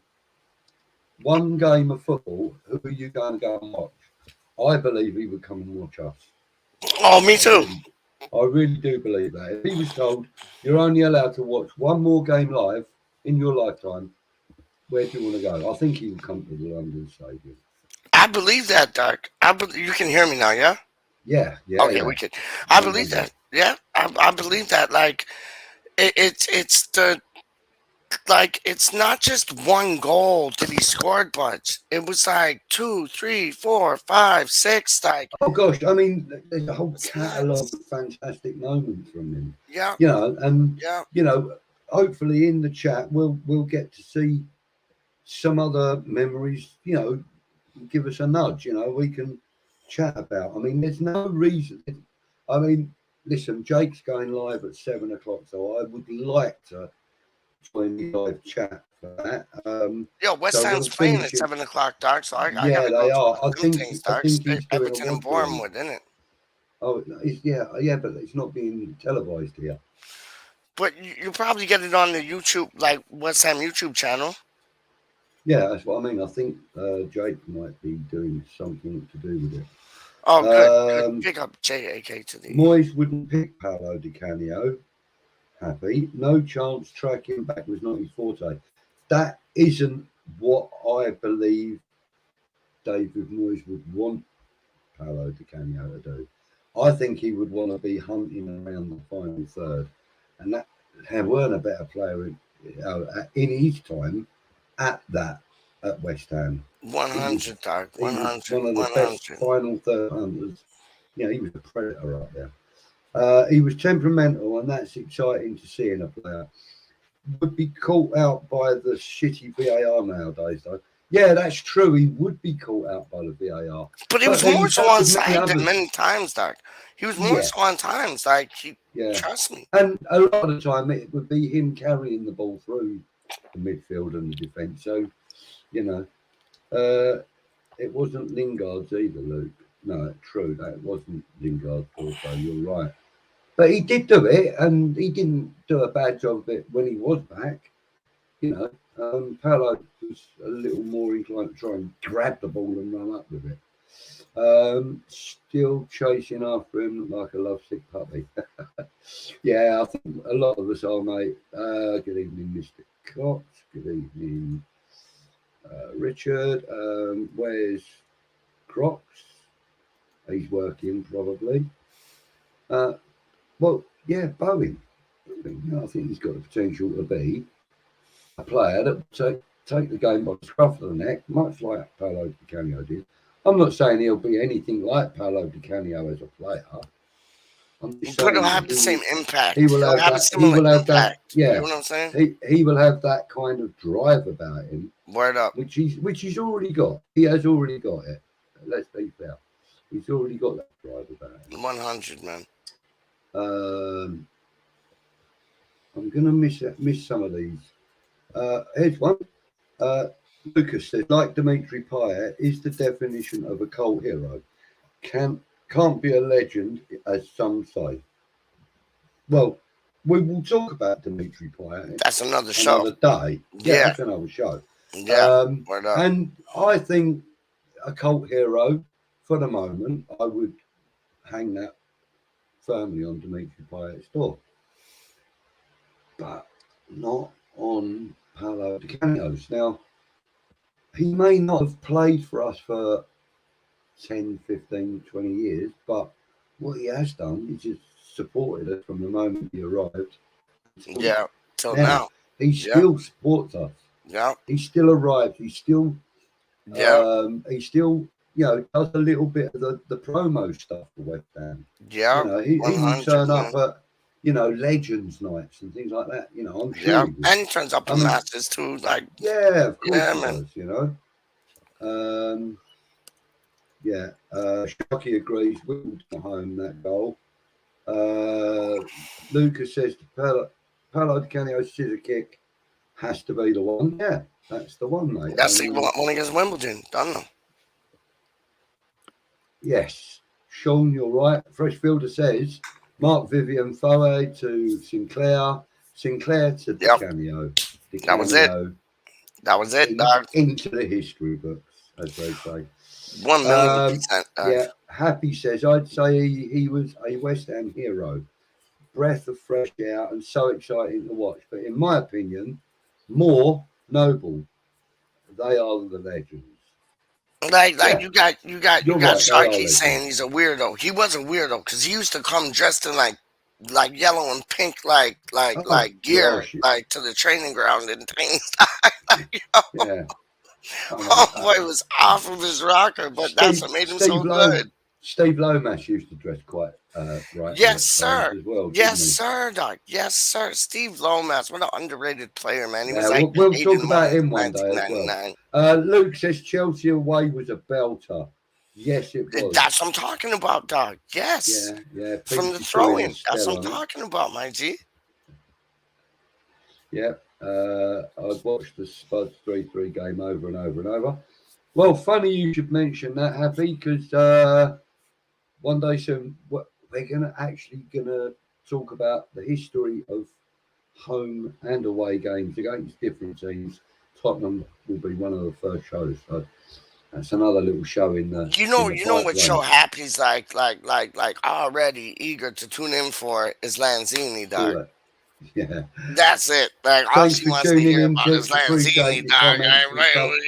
one game of football, who are you going to go and watch? I believe he would come and watch us. Oh, me too. I really do believe that. If he was told you're only allowed to watch one more game live in your lifetime, Where do you want to go? I think he will come to the London Stadium. I believe that, Doc. You can hear me now, yeah? Yeah. Okay, Yeah. we can. I 100. believe that. Yeah, I believe that. Like, it's the like it's not just one goal that he scored, but it was like 2, 3, 4, 5, 6. Like, Oh gosh, I mean, there's a whole it's catalogue nuts. of fantastic moments from him. Yeah, You know, and yeah. you know, hopefully in the chat we'll get to see some other memories. You know, give us a nudge. You know, we can chat about. I mean, there's no reason. I mean, listen, Jake's going live at 7 o'clock, so I would like to join the live chat for that. Yo, West So Ham's we'll playing finish at it. 7 o'clock, Doc. So I Yeah, gotta go they are. do things, I Doc. think he's doing a Everton and rugby one. Bournemouth, isn't it? Oh, yeah, but it's not being televised here. But you probably get it on the YouTube, like West Ham YouTube channel. Yeah, that's what I mean. I think Jake might be doing something to do with it. Oh, good. Pick up JAK to the. Moyes wouldn't pick Paolo Di Canio. Happy. No chance tracking back was not his forte. That isn't what I believe David Moyes would want Paolo Di Canio to do. I think he would want to be hunting around the final third. And that there weren't a better player in his time at West Ham. 100, Doc. 100. One of the best final third hunters. Yeah, he was a predator right there. He was temperamental, and that's exciting to see in a player. Would be caught out by the shitty VAR nowadays, though. Yeah, that's true. He would be caught out by the VAR. But he was more so on side than many times, Doc. He was more so on times. Like, trust me. And a lot of the time, it would be him carrying the ball through the midfield and the defence. So, you know, it wasn't Lingard's either, Luke. No, true. That wasn't Lingard's fault, though. You're right. But he did do it, and he didn't do a bad job of it when he was back. You know, Paolo was a little more inclined to try and grab the ball and run up with it. Still chasing after him like a lovesick puppy. Yeah, I think a lot of us are, mate. Good evening, Mr. Cox. Good evening, Richard. Where's Crocs? He's working, probably. Well, yeah, Bowen. I think he's got the potential to be a player that will take the game by the scruff of the neck, much like Paolo Di Canio did. I'm not saying he'll be anything like Paolo Di Canio as a player. But he'll have the same impact. He will have a similar impact. Yeah, you know what I'm saying? He will have that kind of drive about him. Word up. Which he's already got. He has already got it. Let's be fair. He's already got that drive about him. 100, man. I'm gonna miss some of these. Here's one. Lucas says, like Dimitri Payet is the definition of a cult hero. Can't be a legend, as some say. Well, we will talk about Dimitri Payet. That's another show. Another day. Yeah, that's another show. Yeah. And I think a cult hero, for the moment, I would hang that firmly on Dimitri Payet's door. But not on Paolo Di Canio's. Now, he may not have played for us for 10, 15, 20 years, but what he has done is just supported us from the moment he arrived. Yeah, till now. He still supports us. Yeah. He still arrives. He still, he still, you know, does a little bit of the promo stuff for West Ham. Yeah. You know, he will turn up at, you know, Legends nights and things like that. You know, I'm sure. Yeah, and he turns up in matches too. Like, yeah, of course he man. does, you know. Sharky agrees. Wimbledon home that goal. Lucas says Paolo Di Canio's scissor kick has to be the one. Yeah, that's the one, mate. That's the one against Wimbledon. Don't know. Yes, Sean, you're right. Freshfielder says Mark Vivian Foe to Sinclair to Di Canio. That was it. That was it, dog. Into the history books, as they say. 1,000,000%. Yeah, Happy says, I'd say he was a West Ham hero. Breath of fresh air and so exciting to watch. But in my opinion, more noble. they are the legends. Like Yeah. you got You're right, they are Sharky legends. saying he's a weirdo. He was a weirdo because he used to come dressed in like yellow and pink Oh gear gosh, like to the training ground and things. yeah. Come on. Homeboy was off of his rocker, but that's what made him so good. Steve Lomas used to dress quite right. Yes, sir. As well, Yes, didn't he? sir, Doc. Yes, sir. Steve Lomas, what an underrated player, man. He was Yeah, like we'll eight talk and about one him in one day as well. 1999. Luke says Chelsea away was a belter. Yes, it was. That's what I'm talking about, Doc. Yes. Yeah. From the Peach throw-in. is That's still what I'm on it. talking about, my G. Yeah. I've watched the Spuds 3-3 game over and over and over. Well, funny you should mention that, Happy, because one day soon we're actually gonna talk about the history of home and away games against different teams. Tottenham will be one of the first shows, so that's another little show in the. You know what pipeline. show Happy's like already eager to tune in for is Lanzini, Doc. Yeah. That's it. Like all Thanks she for wants to tuning hear in, about Tips. is Appreciate Lanzini, your Doc. comments I'm and playing stuff. with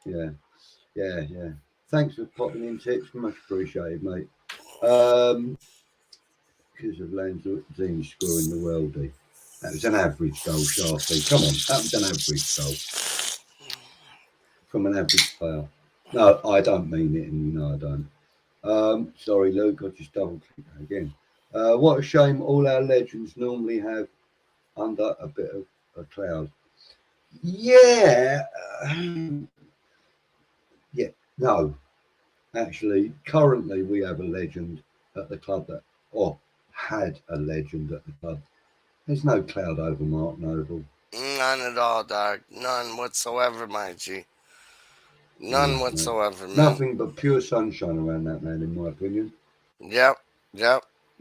you. Yeah. Thanks for popping in, Tips. Much appreciated, mate. Because of Lanzini scoring the worldie. That was an average goal, Sharpie. Come on, that was an average goal from an average player. No, I don't mean it, and you know I don't. Sorry, Luke, I just double clicked that again. What a shame all our legends normally have under a bit of a cloud. Yeah. No. Actually, currently we have a legend at the club had a legend at the club. There's no cloud over Mark Noble. None at all, Doc. None whatsoever, my G. None whatsoever, man. Nothing but pure sunshine around that man, in my opinion. Yep.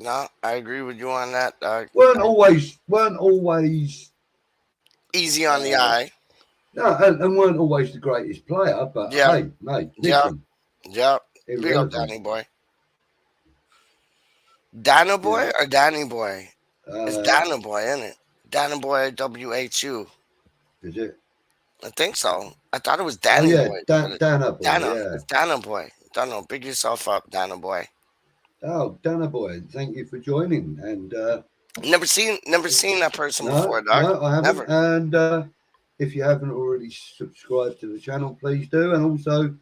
No, I agree with you on that, Doc. Weren't always Easy on the eye. No, and weren't always the greatest player, but hey, mate, listen. Yep. Big up Danny Boy. Dana Boy or Danny Boy? It's Dana Boy, isn't it? Dana Boy WHU. Is it? I think so. I thought it was Danny Boy. Dana Boy. Dana. Yeah. It's Dana Boy. Don't know. Big yourself up, Dana Boy. Oh, Dana Boy, thank you for joining. And never seen that person before, Doc. No, I haven't. Never. And if you haven't already subscribed to the channel, please do. And also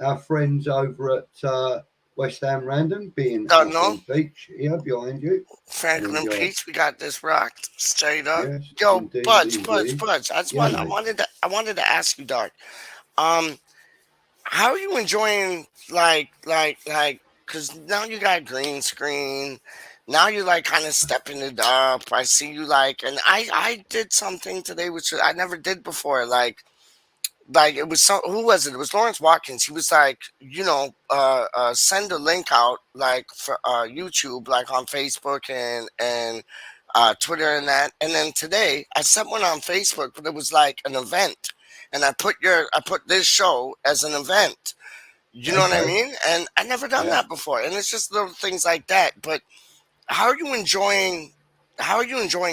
our friends over at West Ham Random, being Peach here behind you. Franklin Peach, we got this rocked straight up. Yes, Yo, indeed, Budge. I wanted to ask you, Doc. How are you enjoying because now you got green screen. Now you're like kind of stepping it up. I see you and I did something today which I never did before. Like it was who was it? It was Lawrence Watkins. He was like, send a link out for YouTube, on Facebook and Twitter and that. And then today I sent one on Facebook, but it was like an event, and I put this show as an event. You know what I mean? And I never done that before, and it's just little things like that. But how are you enjoying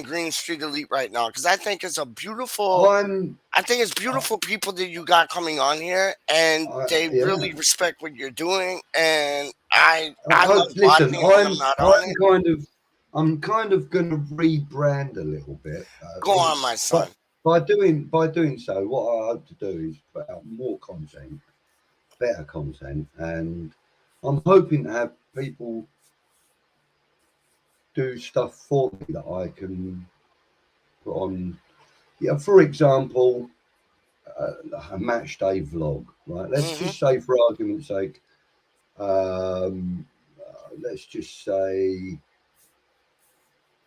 Green Street Elite right now? Because I think it's a beautiful. I think it's beautiful people that you got coming on here, and they really respect what you're doing. And I love listen. I'm I'm kind of going to rebrand a little bit. Go on, my son. By doing so, what I hope to do is put out more content, better content, and I'm hoping to have people do stuff for me that I can put on. Yeah, for example, a match day vlog, right? Let's just say, for argument's sake, let's just say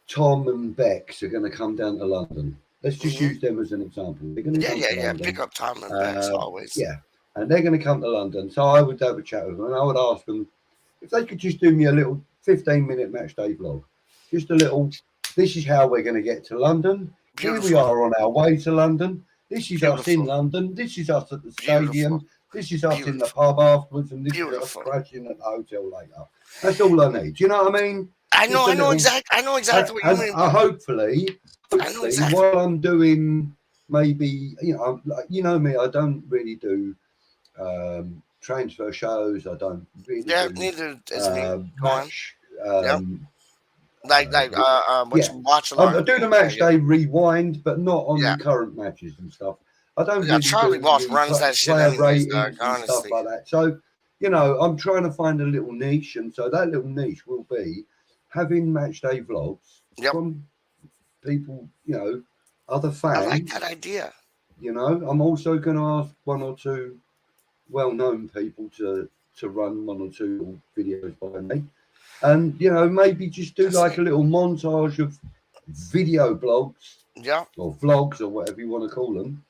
Tom and Bex are going to come down to London. Let's just use them as an example. They're going to come to London. Pick up Tom and Bex always. Yeah, and they're going to come to London. So I would have a chat with them, and I would ask them if they could just do me a little 15-minute match day vlog. Just a little, this is how we're going to get to London. Beautiful. Here we are on our way to London. This is us in London. This is us at the stadium. This is us in the pub afterwards. And this is us crashing at the hotel later. That's all I need. Do you know what I mean? I know exactly what you mean. Hopefully, while I'm doing maybe, like, me, I don't really do transfer shows. I don't really do neither is me. Go on. match. Yep. Like what you watch a I lot. do the match day rewind, but not on the current matches and stuff. I don't really Charlie do Walsh the runs that shit player anyways, ratings dog, and stuff like that. So, I'm trying to find a little niche, and so that little niche will be having match day vlogs from people, other fans. I like that idea. I'm also going to ask one or two well-known people to run one or two videos by me, and maybe just do like a little montage of video blogs, or vlogs, or whatever you want to call them.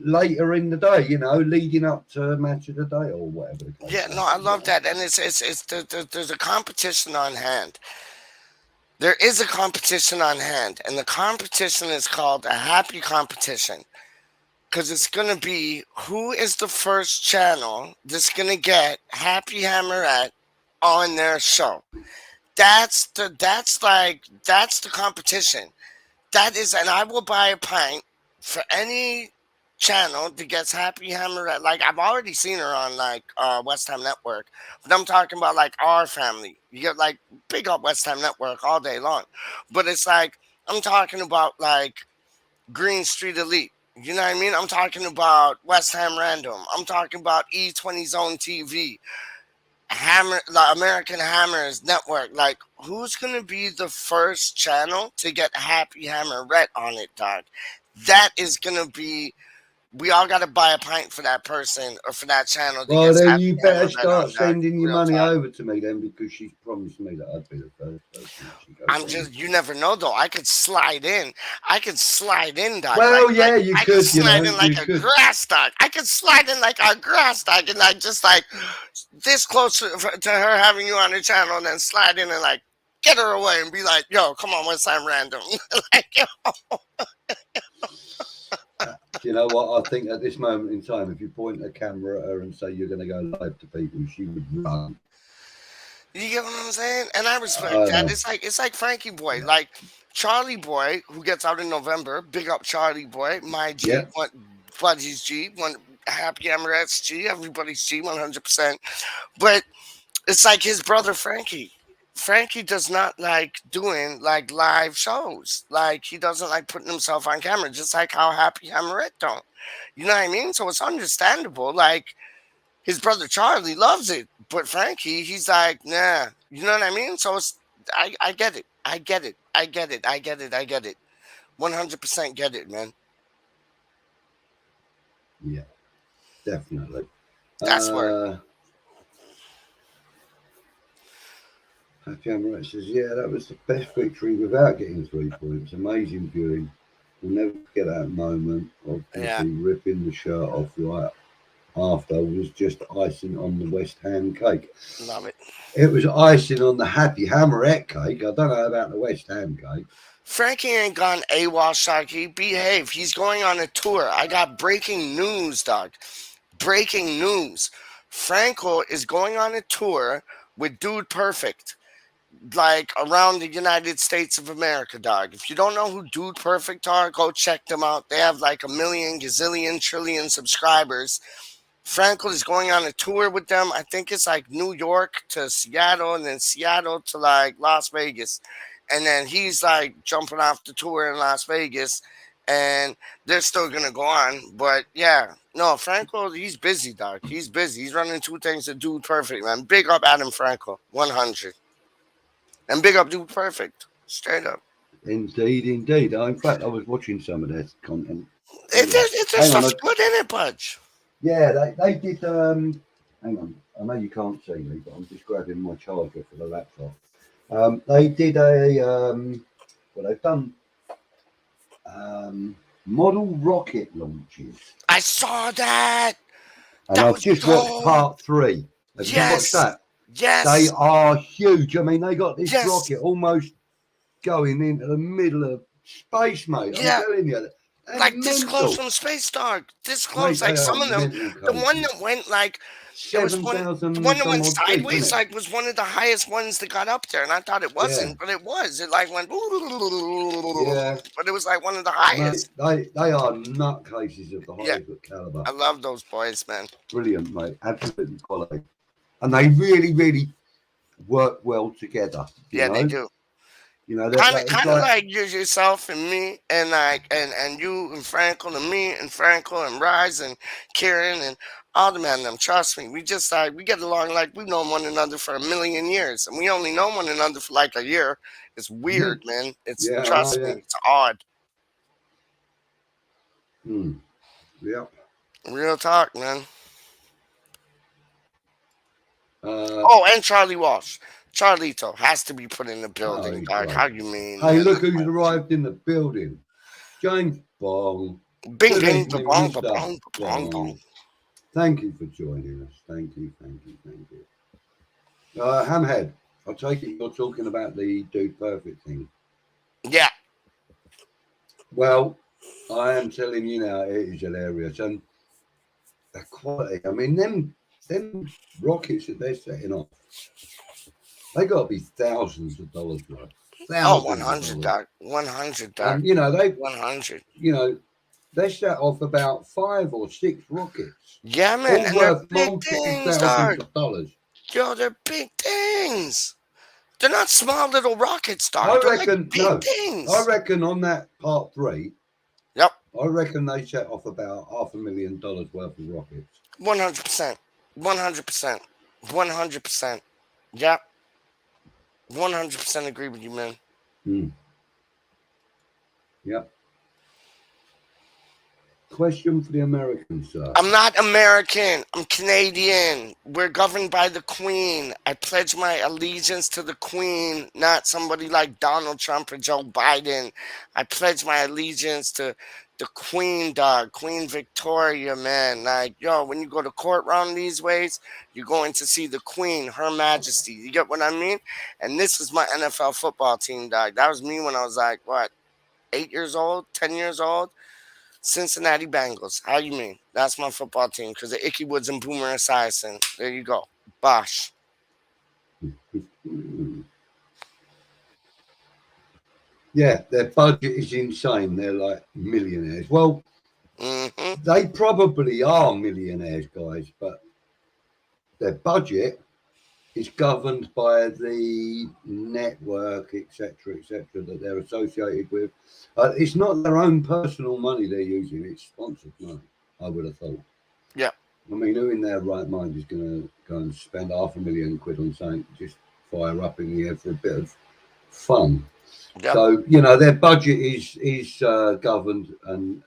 Later in the day, leading up to match of the day or whatever. I love that, and it's there's a competition on hand. There is a competition on hand, and the competition is called a happy competition, because it's gonna be who is the first channel that's gonna get Happy Hammerette on their show. That's the competition. That is, and I will buy a pint for any channel that gets Happy Hammerette. Like, I've already seen her on like West Ham Network, but I'm talking about like our family. You get like big up West Ham Network all day long, but it's like I'm talking about like Green Street Elite. You know what I mean? I'm talking about West Ham Random. I'm talking about E20 Zone TV, American Hammers Network. Like, who's gonna be the first channel to get Happy Hammerette on it, dog? That is gonna be. We all got to buy a pint for that person or for that channel. Well, then you better start sending your money over to me then, because she's promised me that I'd be the first person. You never know though. I could slide in. Dog. Well, you I could slide in like a grass dog. I could slide in like a grass dog, and like just like this close to her having you on her channel, and then slide in and like get her away and be like, "Yo, come on, West Ham Random." Like, yo. You know what? I think at this moment in time, if you point a camera at her and say you're going to go live to people, she would run. You get what I'm saying? And I respect that. It's like Frankie Boy, like Charlie Boy, who gets out in November. Big up Charlie Boy, my G, Budgie's G, one Happy Emirat's G, everybody's G, 100%. But it's like his brother Frankie. Frankie does not like doing like live shows. Like, he doesn't like putting himself on camera, just like how Happy Hammerette don't. You know what I mean? So it's understandable. Like, his brother Charlie loves it, but Frankie, he's like, nah. You know what I mean? So it's I get it. I get it. 100% get it, man. Yeah, definitely. That's where. Happy Hammerette says, that was the best victory without getting 3 points. Amazing viewing. We'll never forget that moment. Obviously, ripping the shirt off right after was just icing on the West Ham cake. Love it. It was icing on the Happy Hammerette cake. I don't know about the West Ham cake. Frankie ain't gone AWOL, Sharky. Behave. He's going on a tour. I got breaking news, dog. Breaking news. Franco is going on a tour with Dude Perfect, like around the United States of America, dog. If you don't know who Dude Perfect are, go check them out. They have like 1 million, gazillion, trillion subscribers. Franco is going on a tour with them. I think it's like New York to Seattle, and then Seattle to like Las Vegas. And then he's like jumping off the tour in Las Vegas, and they're still going to go on. But yeah, no, Franco, he's busy, dog. He's busy. He's running 2 things to Dude Perfect, man. Big up Adam Franco, 100. And big up Dude Perfect, straight up. Indeed. In fact, I was watching some of their content. There's stuff good in it, Budge. Yeah, they did. Hang on, I know you can't see me, but I'm just grabbing my charger for the laptop. They did they've done model rocket launches. I saw that. And I've just watched part 3. Have you watched that? Yes. They are huge. I mean, they got this rocket almost going into the middle of space, mate. I'm telling you. Like this close from space, dog. This close. Mate, like some of them. The one that went like 7,000 the one that went some odd feet, sideways, wasn't like was one of the highest ones that got up there, and I thought it wasn't, but it was. It like went, Yeah. but it was like one of the Mate, highest. they are nutcases of the Yeah. Hollywood caliber. I love those boys, man. Brilliant, mate. Absolutely quality. And they really, really work well together. You know? They do. You know, Kind of like yourself and me, and like and you and Frankel and me and Frankel and Rise and Kieran and all the man them. Trust me, we just like we get along like we've known one another for a million years, and we only know one another for like a year. It's weird, man. It's trust me, it's odd. Yep. Real talk, man. And Charlie Walsh. Charlito has to be put in the building. Dog. How you mean? Hey, look who's arrived in the building. James Bong. Bing, bing, bong, bong, bong, bong. Thank you for joining us. Thank you. Hamhead, I take it you're talking about the Dude Perfect thing. Yeah. Well, I am telling you now, it is hilarious. And the quality, I mean, them rockets that they're setting off, they got to be thousands of dollars worth. Oh, 100, dog. 100, dog. And, you know, 100. You know, they set off about 5 or 6 rockets. Yeah, man. And they're big things, dog. Dollars. Yo, they're big things. They're not small little rockets, dog. I reckon, like big things. I reckon on that part 3, yep. I reckon they set off about $500,000 worth of rockets. 100%. 100%. 100%. Yep. 100% agree with you, man. Yep. Question for the Americans, sir. I'm not American. I'm Canadian. We're governed by the Queen. I pledge my allegiance to the Queen, not somebody like Donald Trump or Joe Biden. I pledge my allegiance to the Queen, dog. Queen Victoria, man. Like, yo, when you go to court round these ways, you're going to see the Queen, Her Majesty. You get what I mean? And this is my NFL football team, dog. That was me when I was like, what, 8 years old, 10 years old? Cincinnati Bengals. How you mean? That's my football team because of Icky Woods and Boomer Esiason. There you go. Bosh. Yeah, their budget is insane. They're like millionaires. Well, they probably are millionaires, guys, but their budget is governed by the network, etc., that they're associated with. It's not their own personal money they're using; it's sponsored money. I would have thought. Yeah. I mean, who in their right mind is going to go and spend £500,000 on something just fire up in the air for a bit of fun? Yep. So you know, their budget is governed and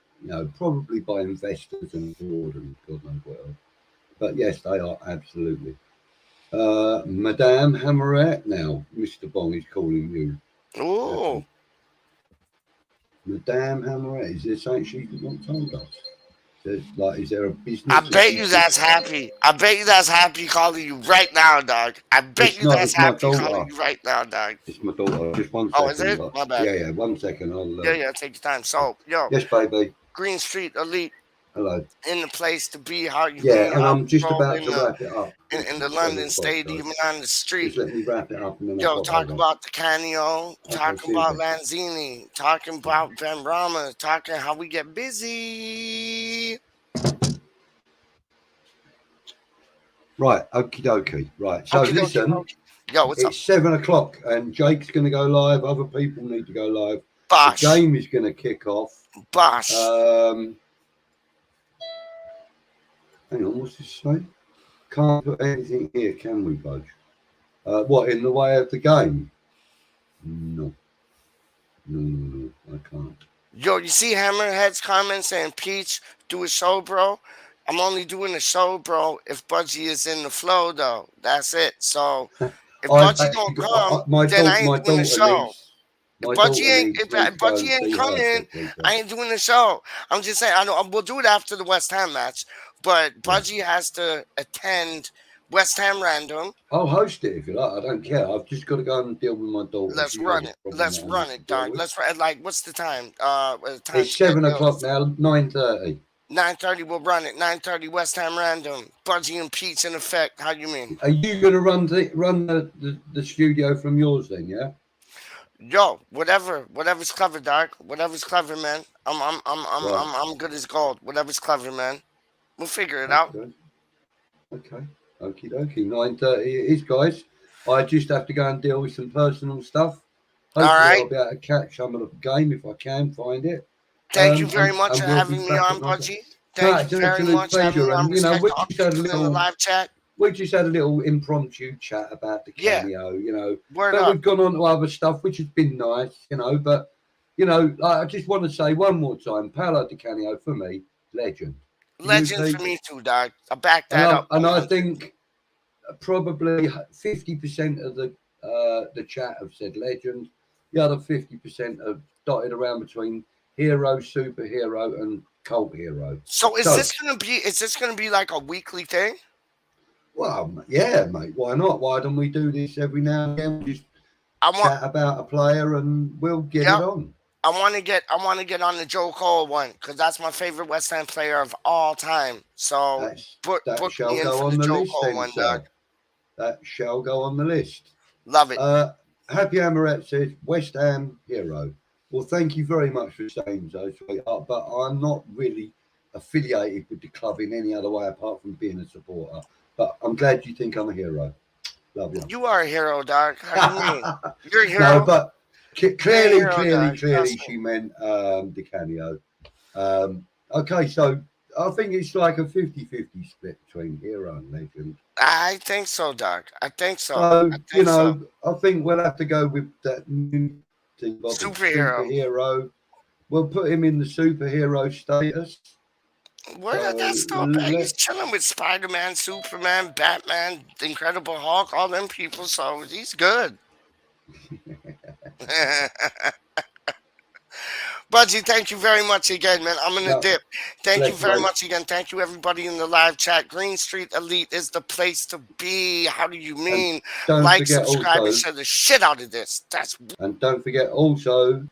probably by investors and board and God knows what else. But yes, they are absolutely. Madame Hammerette now. Mr. Bong is calling you. Oh. Madame Hammerette. Is there something she not told us? Is there a business? I bet you that's happy. I bet you that's happy calling you right now, dog. I bet you that's happy calling you right now, dog. It's my daughter. Just 1 second. Oh, is it? My bad. Yeah. 1 second. Yeah. Take your time. So, yo. Yes, baby. Green Street Elite. Hello. In the place to be, how you doing? And I'm just about to wrap it up. In the London Stadium on the street. Just let me wrap it up. And then talk about the Canio, talking about Lanzini, talking about Ben Rama, talking how we get busy. Right, okie dokie. Right, so listen. Yo, what's up? It's 7 o'clock and Jake's going to go live. Other people need to go live. Bosh. The game is going to kick off. Bosh. Hang on, what's this say? Can't put anything here, can we, Budge? What, in the way of the game? No, I can't. Yo, you see Hammerhead's comment saying, Peach, do a show, bro? I'm only doing a show, bro, if Budgie is in the flow, though. That's it. So, if Budgie don't come, then I ain't doing the show. If Budgie ain't coming, I ain't doing the show. I'm just saying, we'll do it after the West Ham match, but Budgie has to attend West Ham Random. I'll host it if you like. I don't care. I've just got to go and deal with my daughter. Let's run it, dog. Let's run. Like, what's the time? It's 7 o'clock now. 9:30. 9:30 we'll run it. 9:30 West Ham Random. Budgie and Peach in effect. How you mean? Are you going to run the studio from yours then? Yeah. Yo, whatever's clever, Doc. Whatever's clever, man. I'm good as gold. Whatever's clever, man. We'll figure it out. Okay. Okie dokie. 9:30 it is, guys. I just have to go and deal with some personal stuff. Hopefully All right. I'll be able to catch some of the game if I can find it. Thank you very much for having me on, Budgie. Thank you very much for having me on. You know, we just had a live little impromptu chat about the cameo, you know. Word but up. we've gone on to other stuff, which has been nice, you know. But, you know, I just want to say one more time, Paolo Di Canio, for me, legend. Legend for me too, Doc. I back that up. And I think probably 50% of the chat have said legend. The other 50% have dotted around between hero, superhero, and cult hero. So is this gonna be like a weekly thing? Well, yeah, mate. Why not? Why don't we do this every now and again? We just chat about a player and we'll get it on. I want to get on the Joe Cole one because that's my favorite West Ham player of all time. So book me in for the Joe Cole one, Doug. That shall go on the list. Love it. Happy Amaret says West Ham hero. Well, thank you very much for saying so, sweetheart. But I'm not really affiliated with the club in any other way apart from being a supporter. But I'm glad you think I'm a hero. Love you. You are a hero, Doc. How do you mean? You're a hero. No, but clearly, she meant Di Canio. Okay, so I think it's like a 50-50 split between hero and legend. I think so, Doc. I think so. I think we'll have to go with that new thing, superhero. We'll put him in the superhero status. Well, that's not bad. He's chilling with Spider-Man, Superman, Batman, the Incredible Hulk, all them people, so he's good. Budgie, thank you very much again, man. I'm gonna dip. Thank you very much again. Thank you, everybody in the live chat. Green Street Elite is the place to be. How do you mean? Like, subscribe, and share the shit out of this. And don't forget also,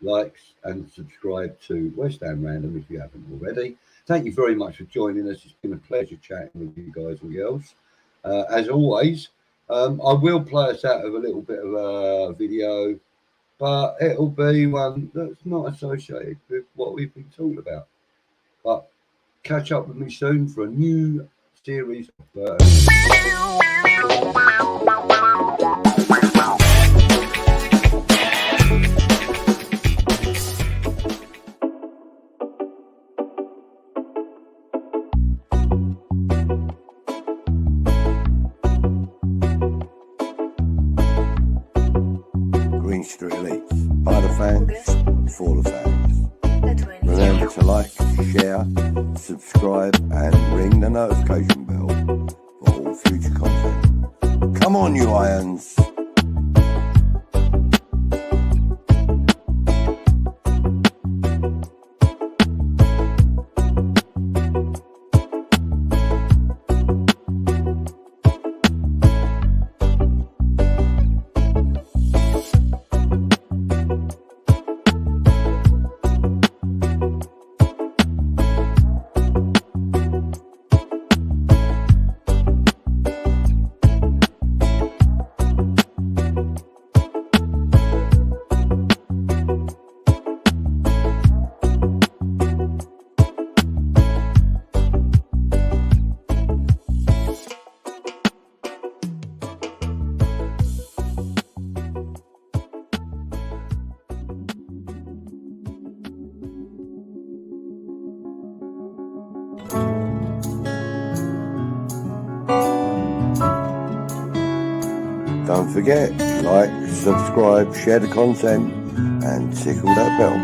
likes and subscribe to West Ham Random if you haven't already. Thank you very much for joining us. It's been a pleasure chatting with you guys and girls. As always, I will play us out of a little bit of a video, but it'll be one that's not associated with what we've been talking about. But catch up with me soon for a new series of Green Street Elites, by the fans, for the fans. Remember to like, share, subscribe, and ring the notification bell for all future content. Come on, you irons! Don't forget, like, subscribe, share the content, and tickle that bell.